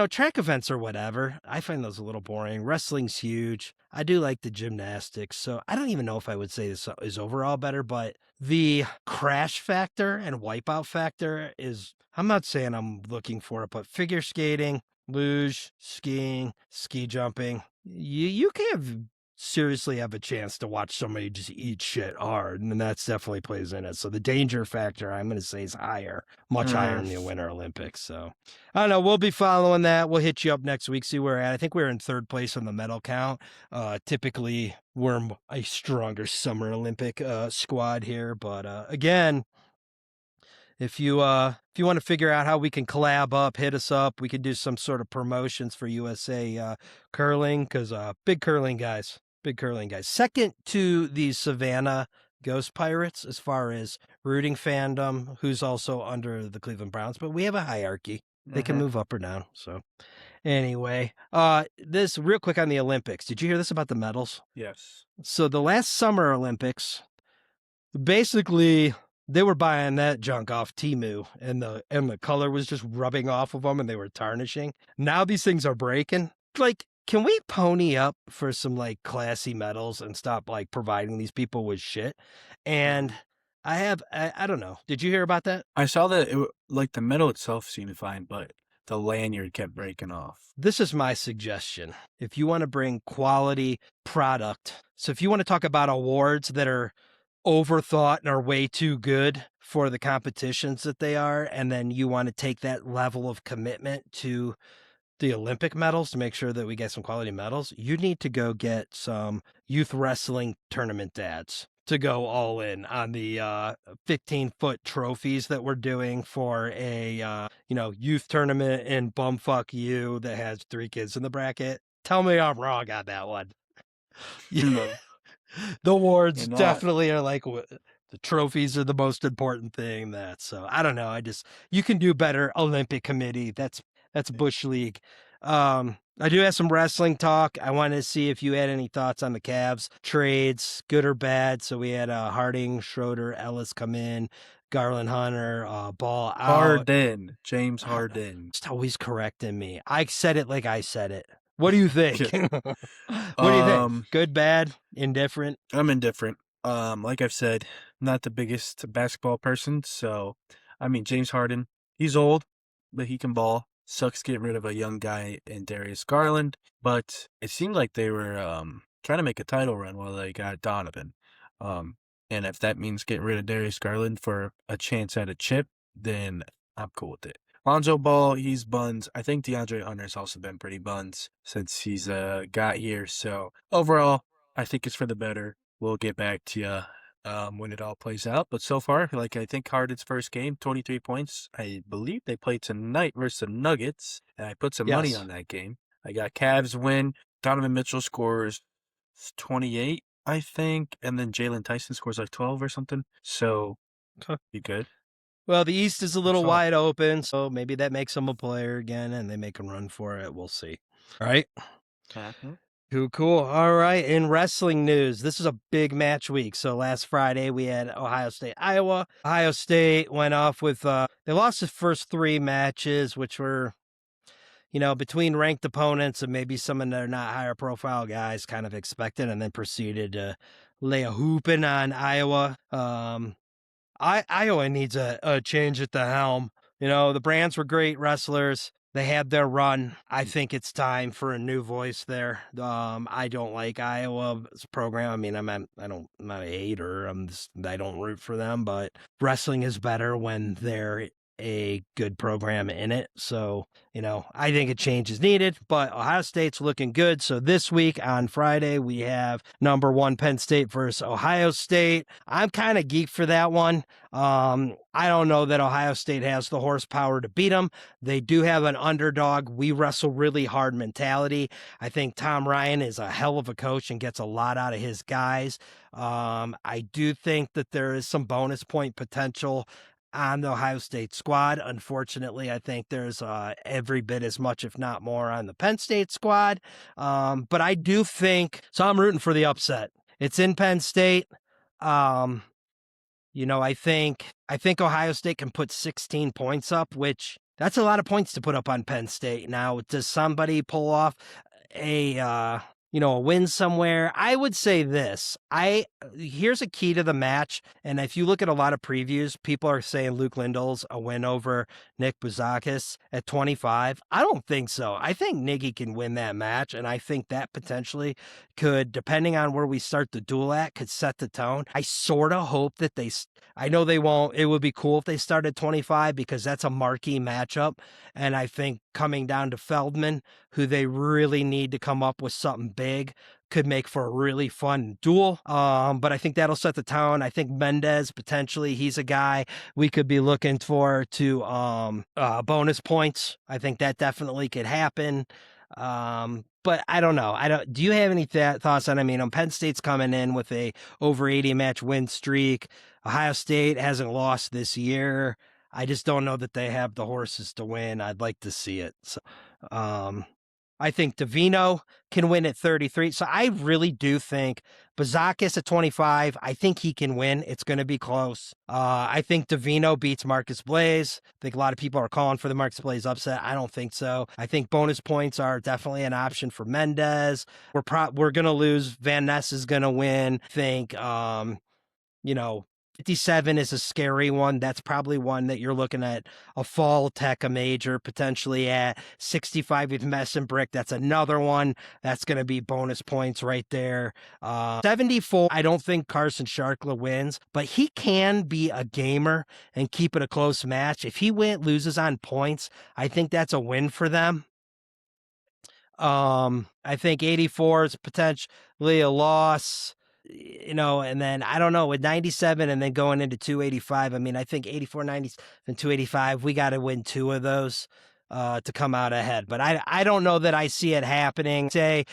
Track events or whatever, I find those a little boring. Wrestling's huge. I do like the gymnastics. So I don't even know if I would say this is overall better, but the crash factor and wipeout factor is, I'm not saying I'm looking for it, but figure skating, luge, skiing, ski jumping, you can seriously have a chance to watch somebody just eat shit hard. And that's definitely plays in it. So the danger factor, I'm going to say, is higher, much higher in the Winter Olympics. So I don't know. We'll be following that. We'll hit you up next week, see where we're at. I think we're in third place on the medal count. Typically, we're a stronger Summer Olympic squad here. But again, if you want to figure out how we can collab up, hit us up. We could do some sort of promotions for USA curling, because big curling guys. Second to the Savannah Ghost Pirates as far as rooting fandom, who's also under the Cleveland Browns, but we have a hierarchy. They can move up or down. So anyway, this real quick on the Olympics. Did you hear this about the medals? Yes. So the last Summer Olympics, basically they were buying that junk off Temu, and the color was just rubbing off of them, and they were tarnishing. Now these things are breaking. Like, can we pony up for some like classy medals and stop like providing these people with shit? And I don't know. Did you hear about that? I saw that like the medal itself seemed fine, but the lanyard kept breaking off. This is my suggestion. If you want to bring quality product, so if you want to talk about awards that are overthought and are way too good for the competitions that they are, and then you want to take that level of commitment to the Olympic medals to make sure that we get some quality medals, you need to go get some youth wrestling tournament dads to go all in on the 15-foot trophies that we're doing for a youth tournament in bumfuck you that has 3 kids in the bracket. Tell me I'm wrong on that one. Yeah. The awards definitely are like, the trophies are the most important thing. So I don't know. You can do better, Olympic Committee. That's Bush League. I do have some wrestling talk. I wanted to see if you had any thoughts on the Cavs trades, good or bad. So we had Harding, Schroeder, Ellis come in, Garland, Hunter, Ball out. James Harden. Just always correcting me. I said it like I said it. What do you think? What do you think? Good, bad, indifferent? I'm indifferent. Like I've said, not the biggest basketball person, so I mean James Harden, he's old, but he can ball. Sucks getting rid of a young guy in Darius Garland, but it seemed like they were trying to make a title run while they got Donovan. And if that means getting rid of Darius Garland for a chance at a chip, then I'm cool with it. Lonzo Ball, he's buns. I think DeAndre Hunter's also been pretty buns since he's got here. So overall, I think it's for the better. We'll get back to you when it all plays out. But so far, like I think Harden's first game, 23 points. I believe they play tonight versus the Nuggets, and I put some money on that game. I got Cavs win. Donovan Mitchell scores 28, I think, and then Jalen Tyson scores like 12 or something. So be good. Well, the East is a little wide open, so maybe that makes them a player again, and they make a run for it. We'll see. All right. Cool. All right. In wrestling news, this is a big match week. So last Friday we had Ohio State, Iowa. Ohio State went off with they lost the first 3 matches, which were, between ranked opponents and maybe some of their not higher profile guys kind of expected, and then proceeded to lay a whooping on Iowa. Iowa needs a change at the helm. The Brands were great wrestlers. They had their run. I think it's time for a new voice there. I don't like Iowa's program. I mean, I'm not a hater. I don't root for them, but wrestling is better when they're a good program in it. So, I think a change is needed, but Ohio State's looking good. So this week on Friday, we have number 1 Penn State versus Ohio State. I'm kind of geeked for that one. I don't know that Ohio State has the horsepower to beat them. They do have an underdog. We wrestle really hard mentality. I think Tom Ryan is a hell of a coach and gets a lot out of his guys. I do think that there is some bonus point potential on the Ohio State squad. Unfortunately, I think there's every bit as much, if not more, on the Penn State squad. But I do think, so I'm rooting for the upset. It's in Penn State. I think Ohio State can put 16 points up, which that's a lot of points to put up on Penn State. Now, does somebody pull off a win somewhere? I would say this. Here's a key to the match, and if you look at a lot of previews, people are saying Luke Lindell's a win over Nick Buzakis at 25. I don't think so. I think Niggy can win that match, and I think that potentially could, depending on where we start the duel at, could set the tone. I sort of hope that I know they won't. It would be cool if they started 25 because that's a marquee matchup, and I think coming down to Feldman, who they really need to come up with something big, could make for a really fun duel. But I think that'll set the tone. I think Mendez, potentially, he's a guy we could be looking for to bonus points. I think that definitely could happen. But I don't know. Do you have any thoughts on, Penn State's coming in with a over 80 match win streak. Ohio State hasn't lost this year. I just don't know that they have the horses to win. I'd like to see it. So, I think Davino can win at 33. So I really do think Buzakis at 25, I think he can win. It's going to be close. I think Davino beats Marcus Blaze. I think a lot of people are calling for the Marcus Blaze upset. I don't think so. I think bonus points are definitely an option for Mendez. We're going to lose. Van Ness is going to win. I think, 57 is a scary one. That's probably one that you're looking at a fall tech, a major, potentially at 65 with Mess and Brick. That's another one. That's going to be bonus points right there. 74, I don't think Carson Sharkla wins, but he can be a gamer and keep it a close match. If he loses on points, I think that's a win for them. I think 84 is potentially a loss. And then I don't know, with 97 and then going into 285, I think 84, 90, and 285, we got to win 2 of those to come out ahead. But I don't know that I see it happening. Say,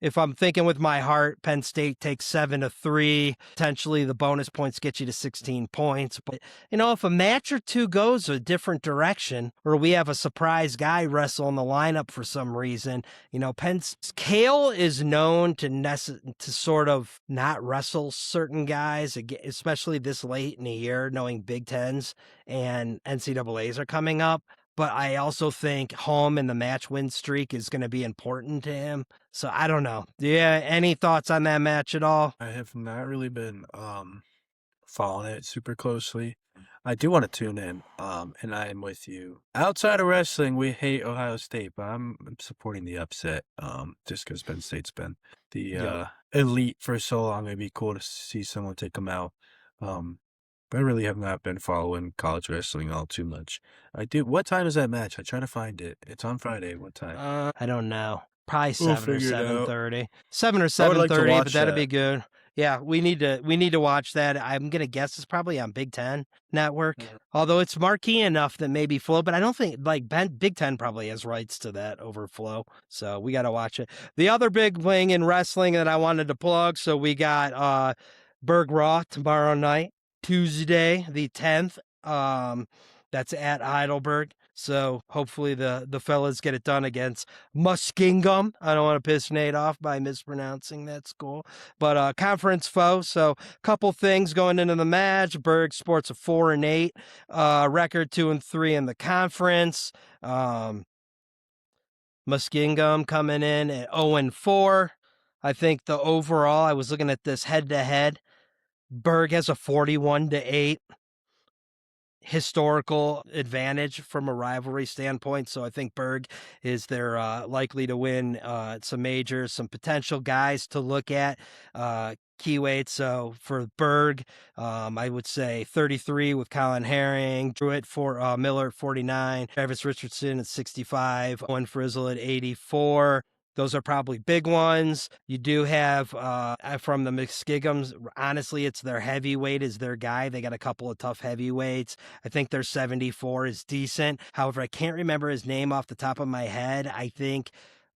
if I'm thinking with my heart, Penn State takes 7-3. Potentially the bonus points get you to 16 points. But, if a match or two goes a different direction, or we have a surprise guy wrestle in the lineup for some reason, Kale is known to sort of not wrestle certain guys, especially this late in the year, knowing Big Tens and NCAAs are coming up. But I also think home and the match win streak is going to be important to him. So I don't know. Yeah, any thoughts on that match at all? I have not really been following it super closely. I do want to tune in, and I am with you. Outside of wrestling, we hate Ohio State, but I'm supporting the upset just because Penn State's been the elite for so long. It'd be cool to see someone take them out. But I really have not been following college wrestling all too much. I do. What time is that match? I try to find it. It's on Friday. What time? I don't know. Probably 7 or 7:30. 7 or I would like to 7:30, watch but that'd that. be good. Yeah, we need to watch that. I'm gonna guess it's probably on Big Ten Network. Although it's marquee enough that maybe Flow, but I don't think Big Ten probably has rights to that over Flow. So we gotta watch it. The other big thing in wrestling that I wanted to plug, so we got Berg Raw tomorrow night. Tuesday, the 10th. That's at Heidelberg. So hopefully the fellas get it done against Muskingum. I don't want to piss Nate off by mispronouncing that school, but conference foe. So couple things going into the match. Berg sports a 4-8 record, 2-3 in the conference. Muskingum coming in at 0-4. I think the overall, I was looking at this head-to-head. Berg has a 41-8 historical advantage from a rivalry standpoint. So I think Berg is they're likely to win some majors, some potential guys to look at. Key weight. So for Berg, I would say 33 with Colin Herring, Druitt for Miller at 49, Travis Richardson at 65, Owen Frizzle at 84. Those are probably big ones. You do have from the Muskingums, honestly, it's their heavyweight is their guy. They got a couple of tough heavyweights. I think their 74 is decent. However, I can't remember his name off the top of my head. I think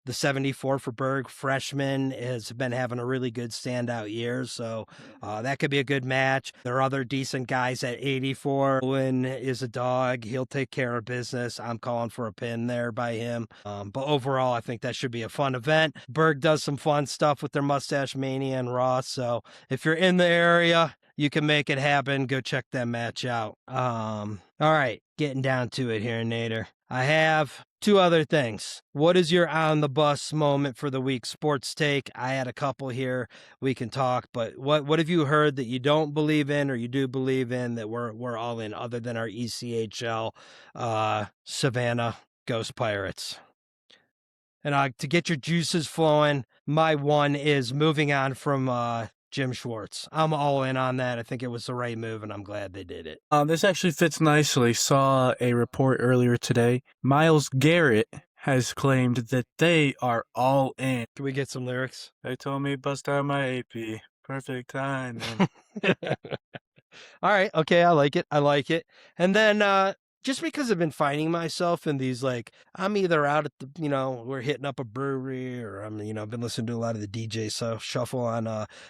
the 74 for Berg, freshman, has been having a really good standout year, so that could be a good match. There are other decent guys at 84. Owen is a dog. He'll take care of business. I'm calling for a pin there by him. But overall, I think that should be a fun event. Berg does some fun stuff with their Mustache Mania and Ross, so if you're in the area, you can make it happen. Go check that match out. All right, getting down to it here, Nader. I have two other things. What is your on the bus moment for the week sports take? I had a couple here we can talk, but what have you heard that you don't believe in or you do believe in that we're all in other than our ECHL Savannah Ghost Pirates? And to get your juices flowing, my one is moving on from Jim Schwartz. I'm all in on that. I think it was the right move, and I'm glad they did it. This actually fits nicely. Saw a report earlier today. Miles Garrett has claimed that they are all in. Can we get some lyrics? They told me bust out my AP. Perfect time. All right. Okay. I like it. And then just because I've been finding myself in these, like, I'm either out at the, we're hitting up a brewery, or I've been listening to a lot of the DJ shuffle on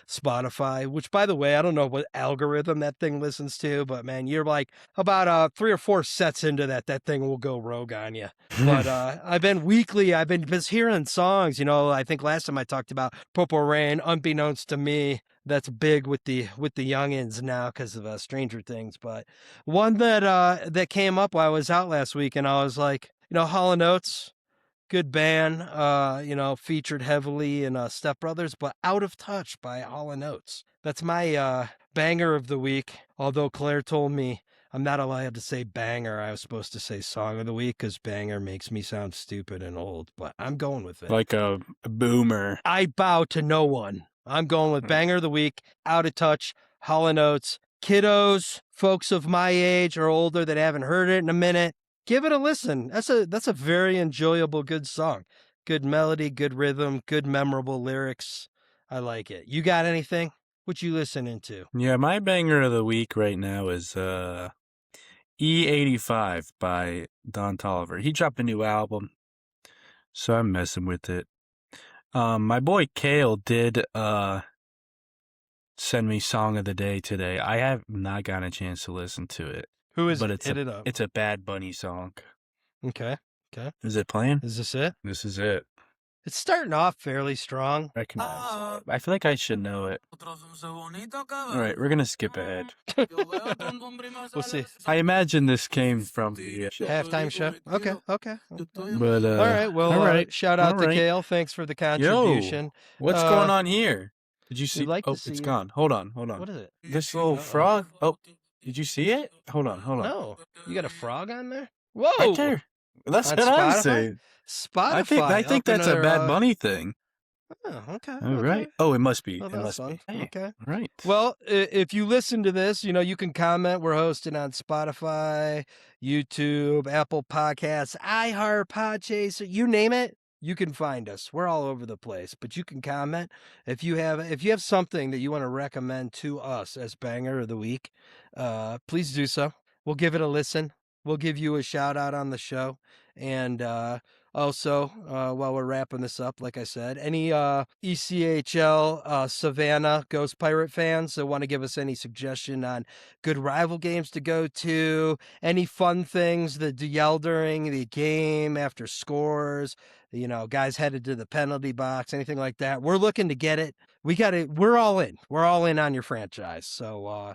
Spotify, which, by the way, I don't know what algorithm that thing listens to, but man, you're like about 3 or 4 sets into that thing will go rogue on you. But I've been just hearing songs, I think last time I talked about Purple Rain, unbeknownst to me. That's big with the youngins now because of Stranger Things. But one that came up while I was out last week, and I was like, Hall & Oates, good band, featured heavily in Step Brothers, but Out of Touch by Hall & Oates. That's my banger of the week. Although Claire told me I'm not allowed to say banger. I was supposed to say song of the week because banger makes me sound stupid and old, but I'm going with it. Like a boomer. I bow to no one. I'm going with banger of the week, Out of Touch, Hall & Oates. Kiddos, folks of my age or older that haven't heard it in a minute, give it a listen. That's a very enjoyable, good song. Good melody, good rhythm, good memorable lyrics. I like it. You got anything? What you listening to? Yeah, my banger of the week right now is E85 by Don Toliver. He dropped a new album, so I'm messing with it. My boy Kale did send me Song of the Day today. I have not gotten a chance to listen to it. Who is but it? It's a Bad Bunny song. Okay. Is it playing? Is this it? This is it. It's starting off fairly strong. Recognize it. I feel like I should know it. All right, we're going to skip ahead. We'll see. I imagine this came from the halftime show. Okay. But all right. Well, shout out to Kale. Thanks for the contribution. Yo, what's going on here? Did you see? It's gone. Hold on. What is it? This little frog. Oh, did you see it? Hold on. No. You got a frog on there? Whoa. Right there. That's what I'm saying. Spotify. I think that's a Bad Bunny thing. Oh, okay. All right. Oh, it must be. Well, it must be. Hey, okay. Right. Well, if you listen to this, you can comment. We're hosting on Spotify, YouTube, Apple Podcasts, iHeart, Podchaser, you name it. You can find us. We're all over the place, but you can comment if you have something that you want to recommend to us as banger of the week. Please do so. We'll give it a listen. We'll give you a shout out on the show, and Also, while we're wrapping this up, like I said, any ECHL Savannah Ghost Pirate fans that want to give us any suggestion on good rival games to go to, any fun things that to yell during the game after scores, guys headed to the penalty box, anything like that. We're looking to get it. We're all in. We're all in on your franchise. So,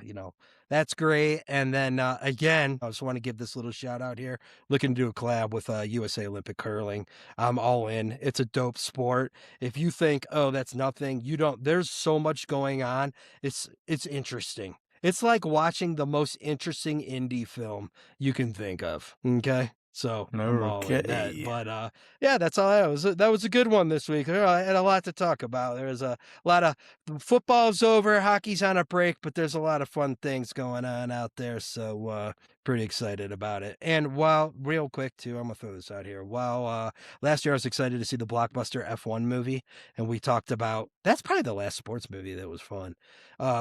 that's great. And then again, I just want to give this little shout out here. Looking to do a collab with USA Olympic Curling. I'm all in. It's a dope sport. If you think, oh, that's nothing, you don't. There's so much going on. It's interesting. It's like watching the most interesting indie film you can think of. Okay. So I'm all in that. But yeah, that's all I was. That was a good one this week. I had a lot to talk about. There's a lot of football's over, hockey's on a break, but there's a lot of fun things going on out there. So pretty excited about it. And while real quick too, I'm gonna throw this out here. While last year I was excited to see the blockbuster F1 movie, and we talked about that's probably the last sports movie that was fun.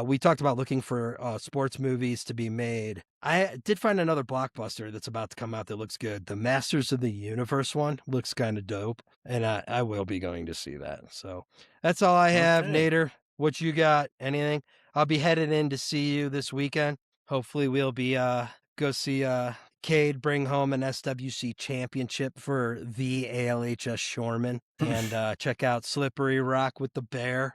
We talked about looking for sports movies to be made. I did find another blockbuster that's about to come out that looks good. The Masters of the Universe one looks kind of dope, and I will be going to see that. So that's all I have. Okay. Nader, what you got? Anything? I'll be headed in to see you this weekend. Hopefully we'll be go see Cade bring home an SWC championship for the ALHS Shoreman and check out Slippery Rock with the Bear.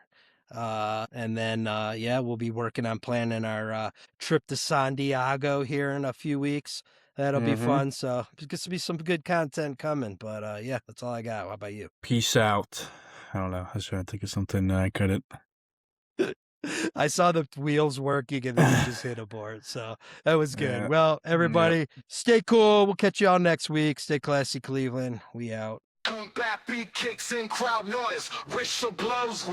And then yeah, we'll be working on planning our trip to San Diego here in a few weeks. That'll be fun. So there's going to be some good content coming. But yeah, that's all I got. How about you? Peace out. I don't know. I was trying to think of something and I couldn't. I saw the wheels working and then you just hit a board. So that was good. Yeah. Well, everybody, stay cool. We'll catch y'all next week. Stay classy, Cleveland. We out. Come back, beat kicks and crowd noise, racial blows.